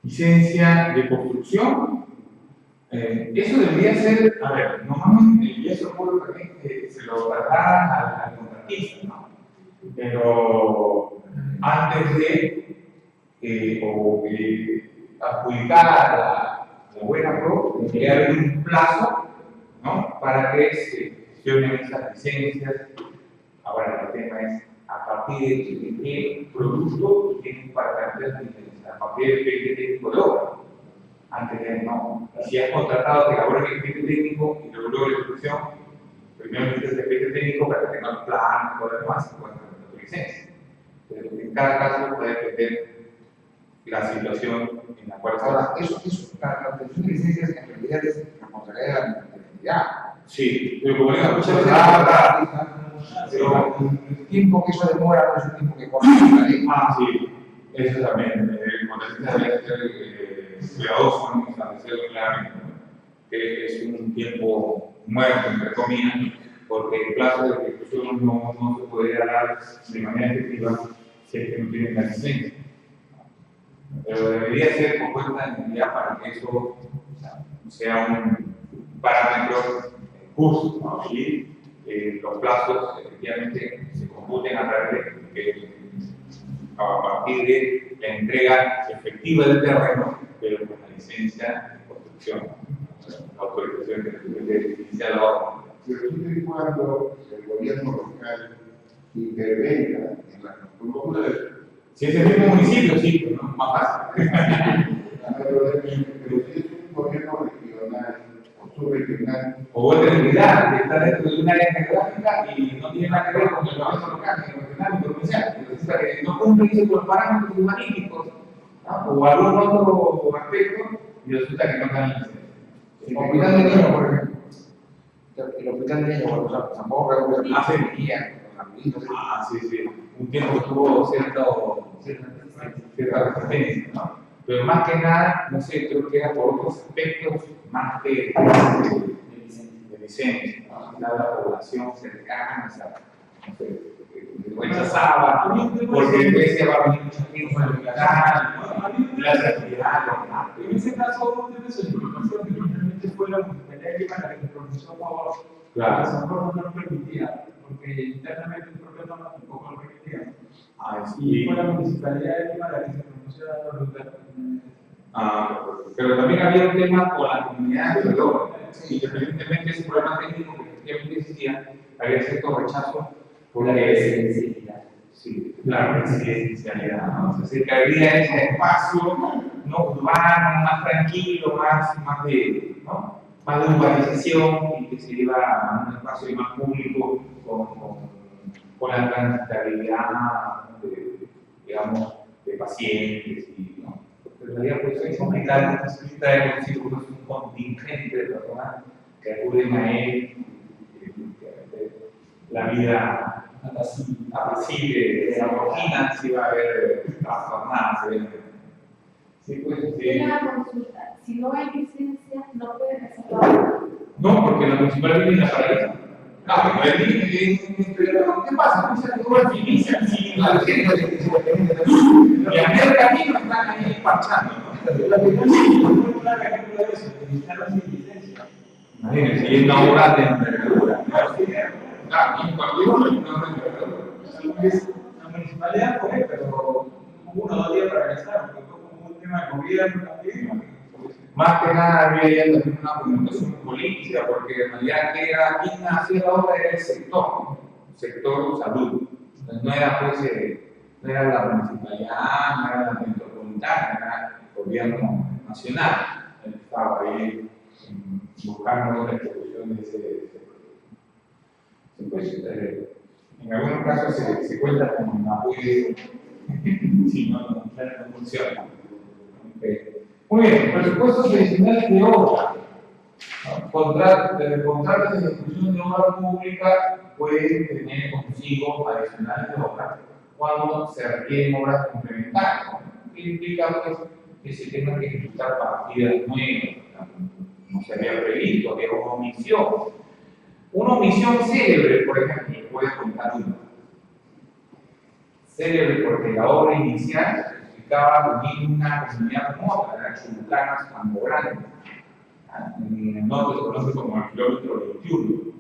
Licencia de construcción. Eso debería ser, a ver, normalmente, y eso ocurre también que se lo traslada al contratista, ¿no? Pero antes de adjudicar la buena pro, debería haber un plazo, ¿no?, para que se gestionen esas licencias. Ahora, el tema es a partir de qué producto tienen para tener la licencia, a partir del expediente técnico de obra. Antes de no, si has contratado que elabore el expediente técnico y luego la instrucción, primero necesitas el expediente técnico para que tenga el plan, todo lo demás, y puedas tener tu licencia. Pero en cada caso puede depender la situación en la cual Ahora, la obtención de licencias en realidad es responsabilidad de la entidad. Sí, pero como digo, muchas veces. Pero el tiempo que eso demora no es un tiempo que corre la ley. Sí, eso también. Cuando se debe ser cuidadoso en establecerlo claramente, ¿no? Que es un tiempo muerto, entre comillas, porque el plazo de ejecución no se podría dar de manera efectiva si es que no tienen la licencia. Pero debería ser con cuenta de entidad para que eso sea un parámetro justo, ¿no? Y los plazos efectivamente se computen a partir de la entrega efectiva del terreno, pero con la licencia de construcción, la autorización que inicia la obra. Pero siempre y cuando el gobierno local intervenga en la construcción. Si es el mismo municipio, sí, pero no es más fácil. Pero si es un gobierno regional o subregional, O otra entidad que está dentro de una área geográfica y no tiene nada que ver con el gobierno local, ni regional, ni provincial. Entonces, que no cumple con los parámetros urbanísticos, ¿no? O algún otro aspecto, y resulta que no dan licencia. El hospital de niños, por ejemplo. El hospital de niños, por ejemplo, tampoco Sí. Un tiempo tuvo cierta resistencia, ¿no? Pero más que nada, no sé, creo que era por otros aspectos más que de licencia, ¿no? La población cercana, o sea, no sé, rechazaba, porque después se va a venir mucha gente con el hospital, las actividades, en ese caso, debe ser información que finalmente fue la municipalidad que para que el profesor Pavón, claro. San Jorge no lo permitía, porque internamente el problema tampoco lo permitía. Y fue la municipalidad de Lima la que se pronunció dando los datos. Pero también había un tema con la comunidad alrededor. Independientemente de ese problema técnico que efectivamente existía, había cierto rechazo por la residencialidad. Sí, la residencialidad, ¿no? Es decir, que había ese espacio no urbano, más tranquilo, más de urbanización y que se iba a un espacio más público con la transitabilidad de pacientes y, ¿no? En realidad, pues es complicado, trae consigo un contingente de personas que acuden a él, la vida apacible, la rutina se va a ver transformada, se ve. Sí, pues, Una consulta, si no hay licencia, no puedes hacer la obra. No, porque la municipalidad viene la paraliza. ¿Qué pasa? Pues se cobra finicia, sí, la gente y a medio camino están ahí parchando, ¿no? La que no es una ejemplo de eso, de estar sin licencia. Imagínense, y es una obra de envergadura. Y cualquier obra es una obra de envergadura. La municipalidad fue, pero 1 o 2 días para realizar, porque fue como un tema de gobierno también. Más que nada había ya también una comunicación política, porque en realidad quien hacía la obra era el sector salud. Entonces, no era la municipalidad, no era la metropolitana, era el gobierno nacional. Él estaba ahí buscando la ejecución de ese proyecto. Pues, en algunos casos se cuenta con un apoyo, si no funciona. Muy bien, presupuestos adicionales de obra. Contratos de ejecución de obra pública pueden tener consigo adicionales de obra cuando se requieren obras complementarias, ¿no? Que implica pues, que se tengan que ejecutar partidas nuevas, no se había previsto, había una omisión. Una omisión célebre, por ejemplo, puede contar una. Célebre porque la obra inicial significaba unir una comunidad con otra, eran chulucanas Campo Grande. En el norte se conoce como el kilómetro 21.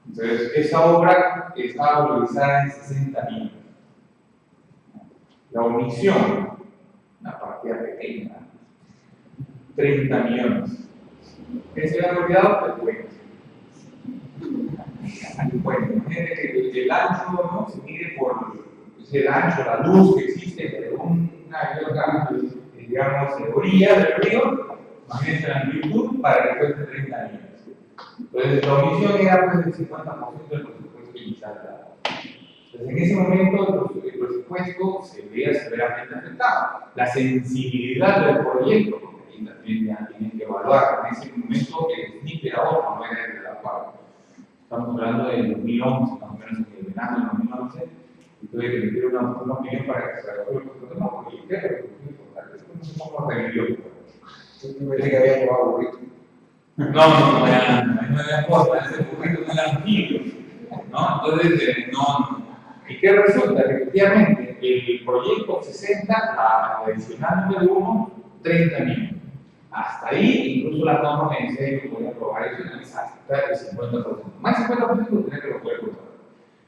Entonces, esa obra estaba valorizada en 60 millones. La omisión, una partida pequeña, 30 millones. ¿Qué se ha olvidado? El puente. Imagínate que el ancho, ¿no? Se mide por el ancho, la luz que existe de una y otra, digamos, orilla del río. Imagínense la amplitud para que cueste 30 millones. Entonces, la omisión era pues, del 50% del presupuesto inicial. Entonces, en ese momento, el presupuesto se veía severamente afectado. La sensibilidad del proyecto, porque ahí también ya tienen que evaluar. En ese momento, el SNIP era otro, no era el actual. Estamos hablando del 2011, más o menos en el verano del 2011, y tuve que emitir una opinión para que se resuelva el problema, porque yo creo que es muy importante. Esto no se ponga revivió. Yo pensé que había llevado burrito. No, no me importa, ese burrito no era antiguo, ¿no? Entonces, no. ¿Y qué resulta? Que efectivamente el proyecto 60, la adicional número 1, 30 millones. Hasta ahí, incluso la norma me dice que voy a aprobar eso hasta el 50%. Más del 50% tenía que lo poder votar.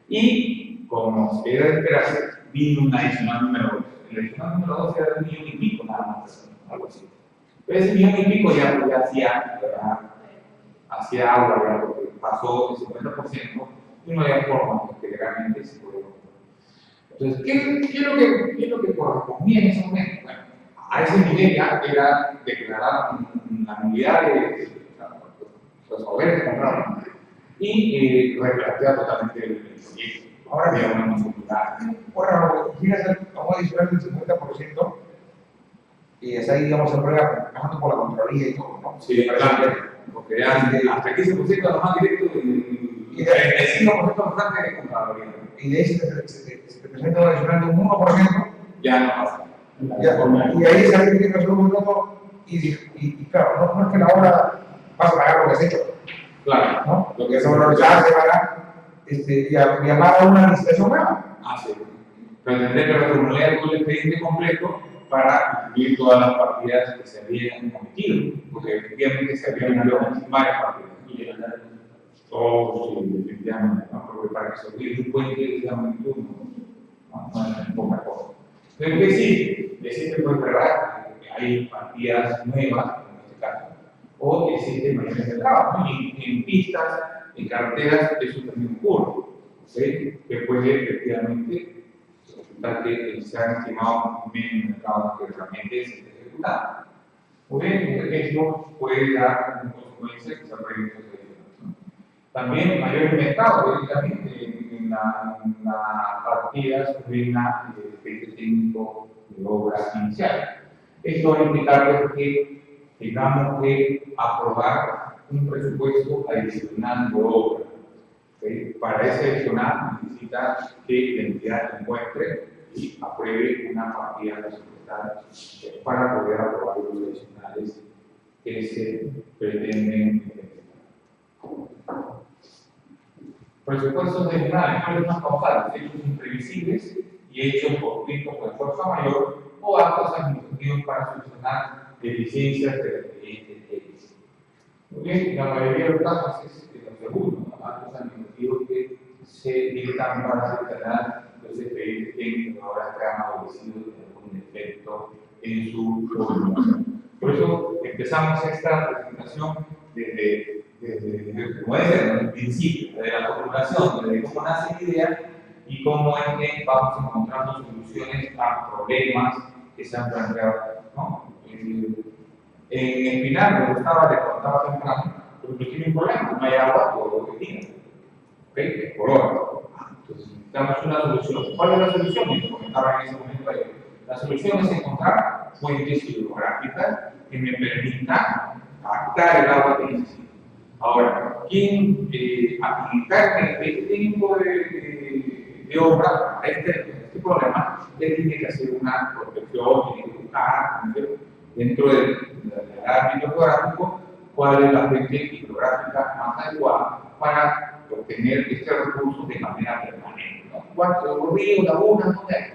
Y, como se era de esperarse, vino una adicional número 2. El adicional número 2 era de 1 millón y pico, nada más, algo así. Pero ese 1 millón y pico ya hacía agua, porque pasó el 50% y no había forma que legalmente se pudiera votar. Entonces, ¿qué es lo que correspondía en ese momento? Bueno, a ese nivel ya era declarar la nulidad de los poderes que compraron y replantear totalmente el proyecto. Ahora ya una posibilidad. Bueno, fíjate, vamos a adicionar el 50% y es ahí, digamos, se prueba trabajando por la Contraloría y todo, ¿no? Sí, claro, porque ya hasta el 15% lo más directo y el 35% bastante de Contraloría. Y de ahí se te presenta un adicional de un 1%. Ya no pasa. Y ahí se tiene que resolver un voto y claro, no es que la obra vas a pagar lo que has hecho, Claro. ¿no? Lo que se valorizar se paga y llamar a una licitación nueva. Ah, sí. Pero tendré que reformular todo el expediente completo para incluir todas las partidas que se habían cometido, porque efectivamente se habían incluido varias partidas. Y de verdad, todo, sí, definitivamente, ¿no? Porque para que se olvide un puente de esa magnitud, no es poca cosa. Pero que sí, existe pues verdad que hay partidas nuevas, en este caso, o existe mayores de trabajo, ¿no? Y en pistas, en carreteras, eso también ocurre, ¿sí? Que puede efectivamente resultar que se han estimado menos mercados que realmente se ejecutaron. O bien, eso puede dar como consecuencia que se aprueben estos edificios, ¿no? También mayores mercados, directamente en la partida subvenga el expediente técnico de obra inicial. Esto va a implicar que tengamos que aprobar un presupuesto adicional de obra. ¿Okay? Para ese adicional necesita que la entidad encuentre y apruebe una partida presupuestal para poder aprobar los adicionales que se pretenden. Presupuestos adicionales, ¿cuáles son causales? Hechos imprevisibles y hechos fortuitos con esfuerzo mayor o actos administrativos para solucionar deficiencias del expediente técnico. Muy bien, la mayoría de los casos es lo segundo, actos administrativos que se dictan para solucionar los expedientes técnicos ahora que han adolecido algún defecto en su formulación. Por eso empezamos esta presentación desde como desde el principio, desde la formulación, desde cómo nace la idea y cómo es que vamos encontrando soluciones a problemas que se han planteado, ¿no? En el final, donde le contaba temprano, porque tiene un problema, no hay agua, todo lo que tiene, ¿ok? Es por hora. Entonces necesitamos una solución. ¿Cuál es la solución? Y lo comentaba en ese momento ahí. La solución es encontrar fuentes hidrográficas que me permitan captar el agua que necesito. Ahora, ¿quién aplicar el expediente técnico de obra a este problema? Él tiene que hacer una protección, tiene que buscar dentro del ámbito geográfico cuál es la fuente hidrográfica más adecuada para obtener este recurso de manera permanente, ¿no? ¿Cuánto río, laguna, dónde hay?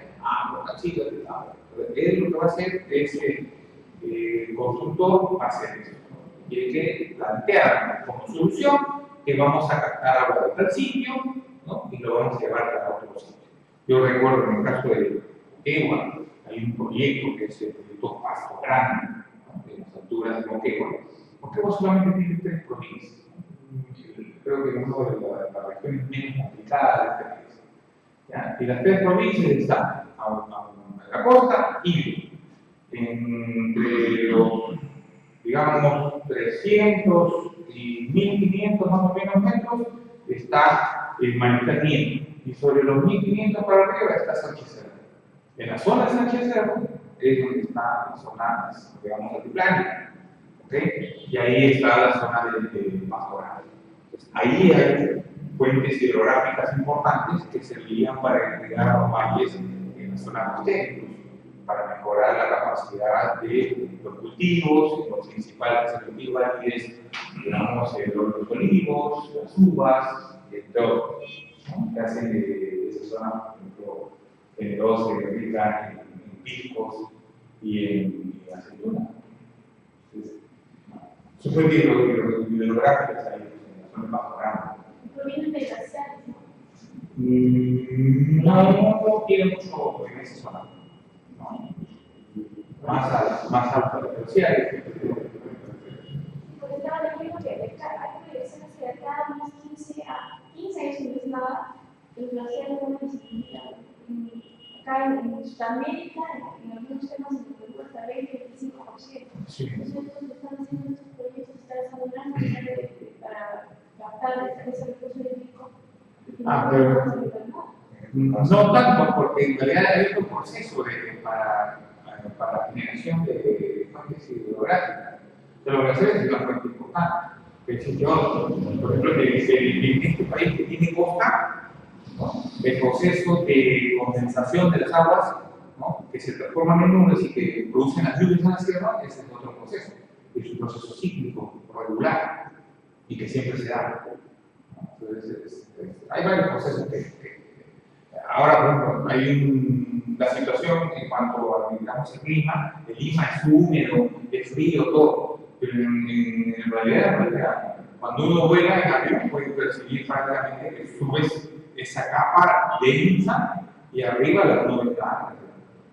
Cachillas, él lo que va a hacer es el constructor va a hacer eso. Y que plantear como solución que vamos a captar agua de tal sitio, ¿no? Y lo vamos a llevar a otro sitio. Yo recuerdo en el caso de Moquegua, hay un proyecto que es el proyecto Pasto Grande, ¿no? De las alturas de Moquegua. Moquegua solamente tiene 3 provincias. Creo que es una de las regiones menos complicadas de este país. ¿Ya? Y las 3 provincias están a la costa y entre los, digamos, 300 y 1500 más o menos metros está el Manitaniel, y sobre los 1500 para arriba está Sánchez Cerro. En la zona de Sánchez Cerro es donde está la zona, digamos, altiplánica, ¿ok? Y ahí está la zona del Pastoral. Ahí hay fuentes hidrográficas importantes que servirían para irrigar los valles en la zona costera, para mejorar la capacidad de los cultivos. Los principales cultivos es, digamos, los olivos, las uvas, todo, ¿no? Que hacen de esa zona, por ejemplo, generosa y rica en piscos y en aceituna. Son fuentes hidrográficas ahí, en la zona más grande. Provienen de glaciares, ¿no? No tiene mucho en esa zona. ¿No? Más alto, pero sí hay. Porque estaba leyendo que hay proyecciones que de cada unos 15 años sin vez nada, los glaciares van a disminuir. Acá en Sudamérica, en algunos temas en Perú, hasta 20-25%. Sí. Entonces, están haciendo estos proyectos, están desarrollando para captar ese recurso hídrico. No tanto, porque en realidad hay un proceso para la generación de fuentes hidrográficas. Pero lo que hacer es una fuente importante. Por ejemplo, en este país que tiene costa, ¿no? El proceso de condensación de las aguas, ¿no? Que se transforman en nubes y que producen las lluvias en la sierra, ese es otro proceso. Es un proceso cíclico, regular, y que siempre se da. Entonces, hay varios procesos ahora, por ejemplo, hay la situación en cuanto a, digamos, el clima. El clima es húmedo, es frío, todo, pero en realidad, cuando uno vuela en avión puede percibir prácticamente que subes esa capa densa y arriba las nubes blancas.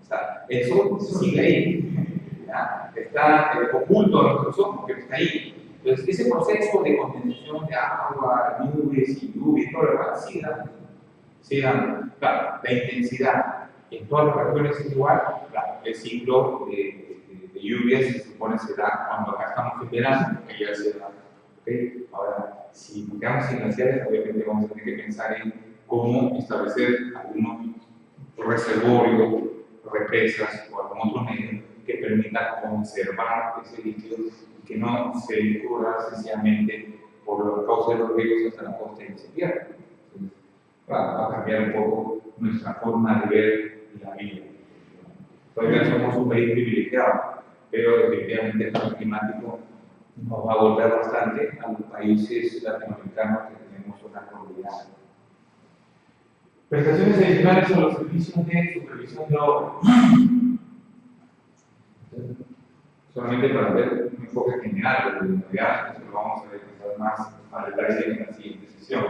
O sea, el sol sigue ahí, ¿ya? Está oculto a nuestros ojos, pero está ahí. Entonces, ese proceso de condensación de agua, nubes y lluvia y todo lo demás sigue dando. Claro, la intensidad en todas las regiones es igual. Claro, el ciclo de lluvias se supone se da cuando acá estamos en verano, que ya se da. ¿Okay? Ahora, si nos quedamos sin glaciares, obviamente vamos a tener que pensar en cómo establecer algunos reservorios, represas o algún otro medio que permita conservar ese líquido y que no se incurra sencillamente por la causa de los ríos hasta la costa y se pierda. Va a cambiar un poco nuestra forma de ver la vida. Todavía somos un país privilegiado, pero definitivamente el cambio climático nos va a golpear bastante a los países latinoamericanos que tenemos una comunidad. Prestaciones adicionales a los servicios de supervisión de obra. Solamente para ver un enfoque general de la unidad, eso lo vamos a ver más a detalle en la siguiente sesión.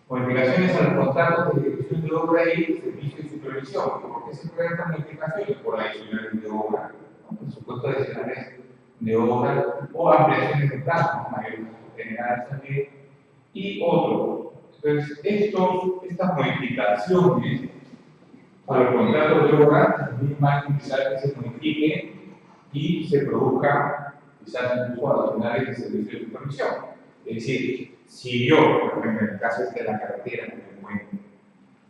Modificaciones a los contratos de ejecución de obra y servicio de supervisión. ¿Por qué se presentan modificaciones? Por adicionales de obra, ¿no? Presupuestos adicionales de obra o ampliaciones de plazos, mayores generales también, y otros. Entonces, estas modificaciones a los contratos de obra también van a implicar que se modifiquen y se produzcan quizás incluso adicionales de servicio de supervisión. Es decir, si yo, por ejemplo, en el caso de la carretera,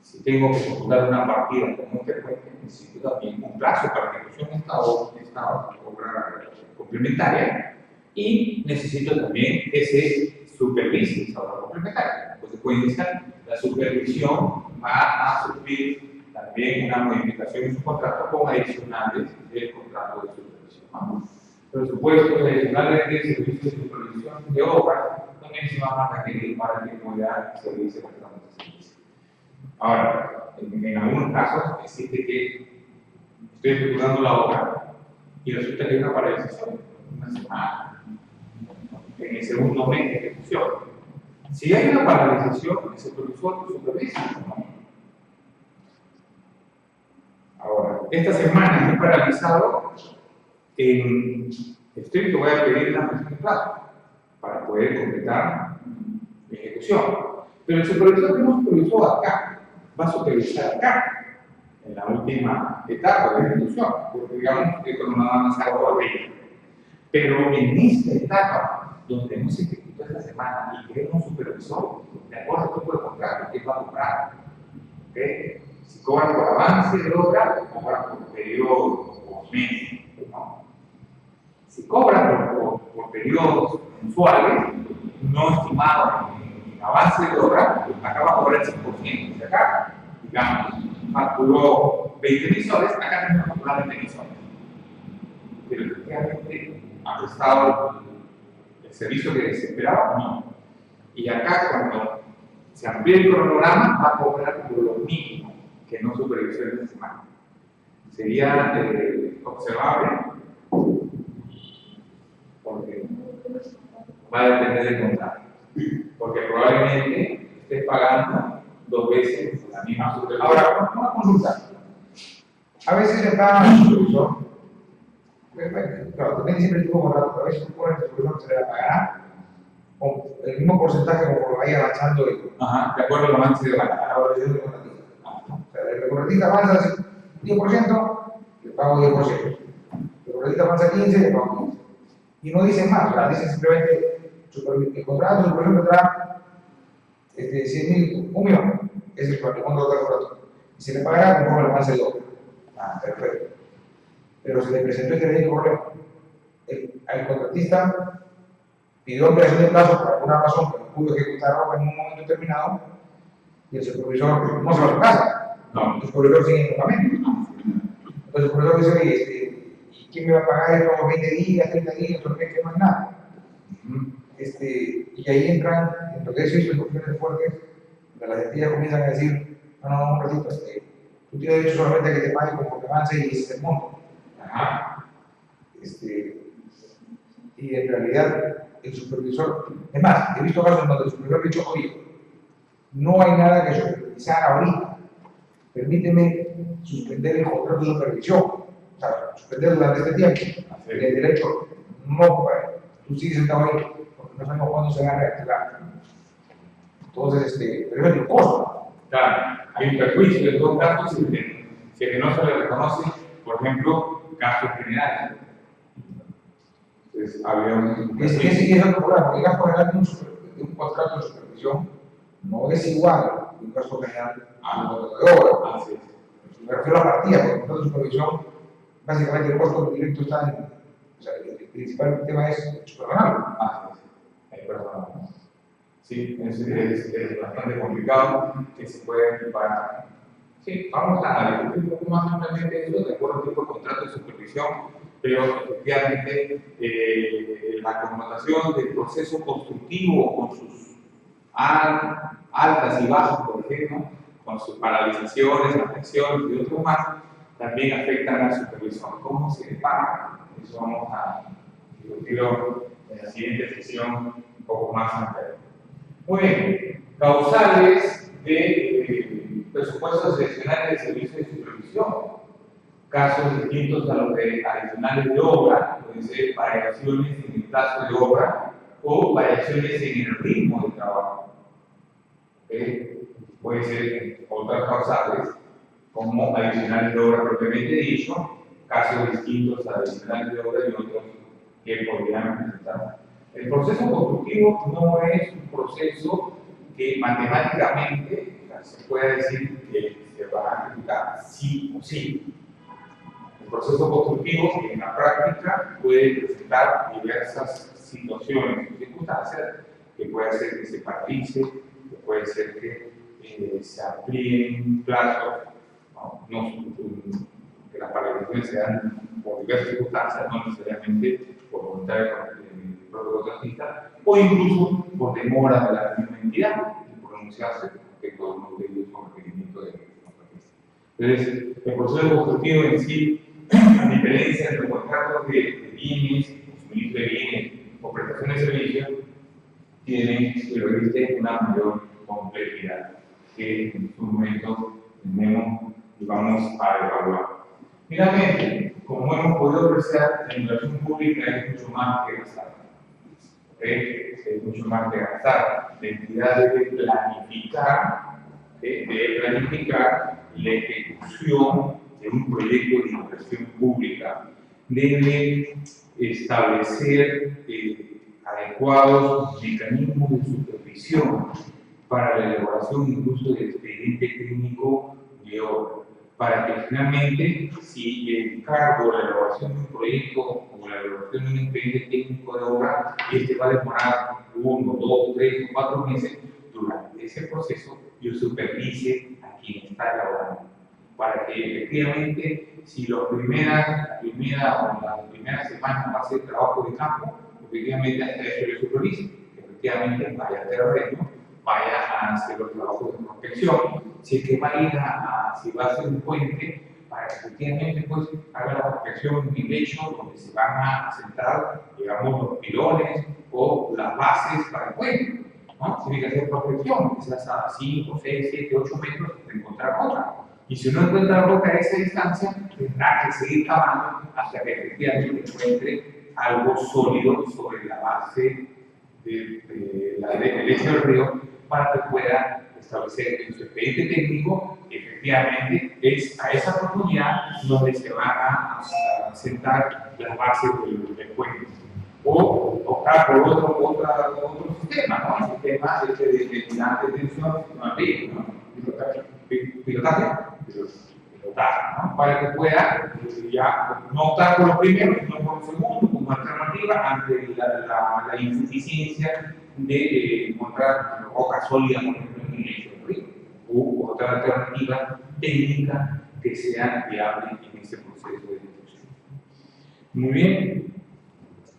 si tengo que ejecutar una partida como este puente, necesito también un plazo para ejecución de esta obra complementaria y necesito también que se supervise esa obra complementaria. En consecuencia, la supervisión va a sufrir también una modificación en su contrato con adicionales del contrato de supervisión. Presupuestos adicionales de servicios de supervisión de obra también se van a requerir para que pueda servirse por este servicio. Ahora, en algunos casos existe que estoy ejecutando la obra y resulta que hay una paralización, una semana, en el segundo mes de ejecución. Si hay una paralización, el supervisor supervisa, ¿no? Ahora, esta semana he paralizado en estricto, voy a pedir una ampliación de plazo para poder completar mi ejecución. Pero el supervisor que no supervisó acá va a supervisar acá, en la última etapa de ejecución, porque digamos que cuando no avanzado arriba. Pero en esta etapa, donde no se ejecuta esta semana y queremos un supervisor, de acuerdo al tipo de contrato, ¿qué va a cobrar? ¿Okay? Si cobran por avance de obra, cobran por periodo, por mes, ¿no? Si cobran por periodos mensuales, no estimados en avance de obra, acá va a cobrar el 100%. De acá, digamos, facturó 20.000 soles, acá tenemos que facturar 20.000 soles. Pero efectivamente ha prestado el servicio que se esperaba, no. Y acá, cuando se amplía el cronograma, va a cobrar por lo mínimo, que no supervisión de semana. Sería observable, porque va a depender del contrato. Porque probablemente estés pagando 2 veces la misma supervisión. Ahora, una consulta. A veces está el supervisor, claro, depende siempre del tipo de contrato, pero a veces el supervisor se le pagará con el mismo porcentaje como vaya avanzando Ajá, de acuerdo al avance de a la valoración del contratista. O sea, el contratista avanza 10%, le pago 10%. El contratista avanza 15%, le pago 15%. Y no dicen más, o sea, dicen simplemente el contrato de supervisión tendrá 100.000, 1 millón, es el contrato del contrato. Y se le pagará conforme el avance de obra. Perfecto. Pero se le presentó este pequeño problema. El contratista pidió ampliación de plazo por alguna razón que no pudo ejecutar en un momento determinado y el supervisor no se va a su casa. No. El supervisor sigue en el campamento. Entonces el supervisor dice, oye, ¿y quién me va a pagar estos 20 días, 30 días, que no hay nada? Y ahí entran, en lo que es instrucciones fuertes, de las entidades comienzan a decir, no, un ratito, tú tienes derecho solamente a que te paguen conforme avance y ese es el monto. Ajá. Y en realidad el supervisor, es más, he visto casos en donde el supervisor ha dicho, oye, no hay nada que supervisar ahorita, permíteme suspender el contrato de supervisión, o sea, suspender durante este tiempo, el derecho no, compadre, tú sigues sentado ahí, porque no sabemos cuándo se va a reactivar. Entonces, pero es el costo. Claro, hay un perjuicio en todo caso si es que no se le reconoce, por ejemplo, gastos generales. Entonces, había un. Es el problema, porque el gasto general de un contrato de supervisión no es igual que un gasto general a un contrato de obra. Así es. Me refiero a la partida, porque el contrato de supervisión, básicamente el costo directo está en. O sea, el principal tema es el supervenal. Así es. Perdón. Sí, es bastante complicado que se pueda equipar. Sí, vamos a discutir un poco más ampliamente eso de acuerdo al tipo de contrato de supervisión, pero efectivamente la connotación del proceso constructivo con sus altas y bajas, por ejemplo, con sus paralizaciones, afecciones y otros más, también afectan a la supervisión. ¿Cómo se paga? Eso vamos a discutirlo en la siguiente sesión un poco más amplia. Muy bien, causales de presupuestos adicionales de servicios de supervisión. Casos distintos a los de adicionales de obra, pueden ser variaciones en el plazo de obra o variaciones en el ritmo de trabajo. Puede ser otras causales, como adicionales de obra propiamente dicho, casos distintos a adicionales de obra y otros que podrían presentar. El proceso constructivo no es un proceso que matemáticamente se puede decir que se va a ejecutar sí o sí. El proceso constructivo en la práctica puede presentar diversas situaciones o circunstancias que puede ser que se paralice, que puede ser que se amplíen plazos, que las paralizaciones se dan por diversas circunstancias, no necesariamente por voluntad del propio contratista, o incluso por demora de la misma entidad en pronunciarse respecto a unos pedidos con requerimiento del contratista. Entonces, el proceso constructivo en sí, a diferencia de los contratos de bienes, suministro de bienes o prestación de servicios, tienen, si lo viste, una mayor complejidad que en su momento tenemos y vamos a evaluar. Finalmente, como hemos podido apreciar, la inversión pública es mucho más que gastar. Es mucho más que gastar. La entidad debe planificar la ejecución de un proyecto de inversión pública. Debe establecer adecuados mecanismos de supervisión para la elaboración incluso del expediente técnico de obra, para que finalmente, si el encargo de la elaboración de un proyecto o la elaboración de un expediente técnico de obra, va a demorar 1, 2, 3 o 4 meses, durante ese proceso yo supervise a quien está elaborando, para que efectivamente, si las primeras semanas va a ser trabajo de campo, efectivamente hasta eso yo supervise, efectivamente vaya a terreno, vaya a hacer los trabajos de prospección, si es que va a ir si va a hacer un puente, para que efectivamente pues haga la prospección en el lecho donde se van a sentar, digamos, los pilones o las bases para el puente, ¿no? Tiene que hacer prospección, quizás a 5, 6, 7, 8 metros de encontrar roca. Y si no encuentra roca a esa distancia, tendrá que seguir cavando hasta que efectivamente encuentre algo sólido sobre la base del lecho del río, para que pueda establecer en su expediente técnico, efectivamente, es a esa profundidad donde se van a sentar las bases del puente. O optar por otro sistema, ¿no? El sistema de tensión, pilotaje, ¿no? Para que pueda ya no optar por los primeros, sino por los segundos, como alternativa ante la insuficiencia de encontrar roca sólida, por ejemplo, en el lecho del río, u otra alternativa técnica que sea viable en este proceso de construcción. Muy bien,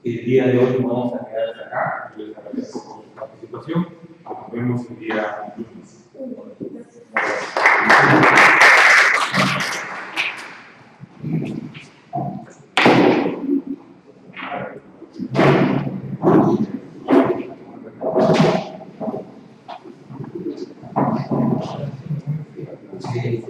el día de hoy nos vamos a quedar hasta acá. Les agradezco por su participación. Nos vemos el día lunes. Sí.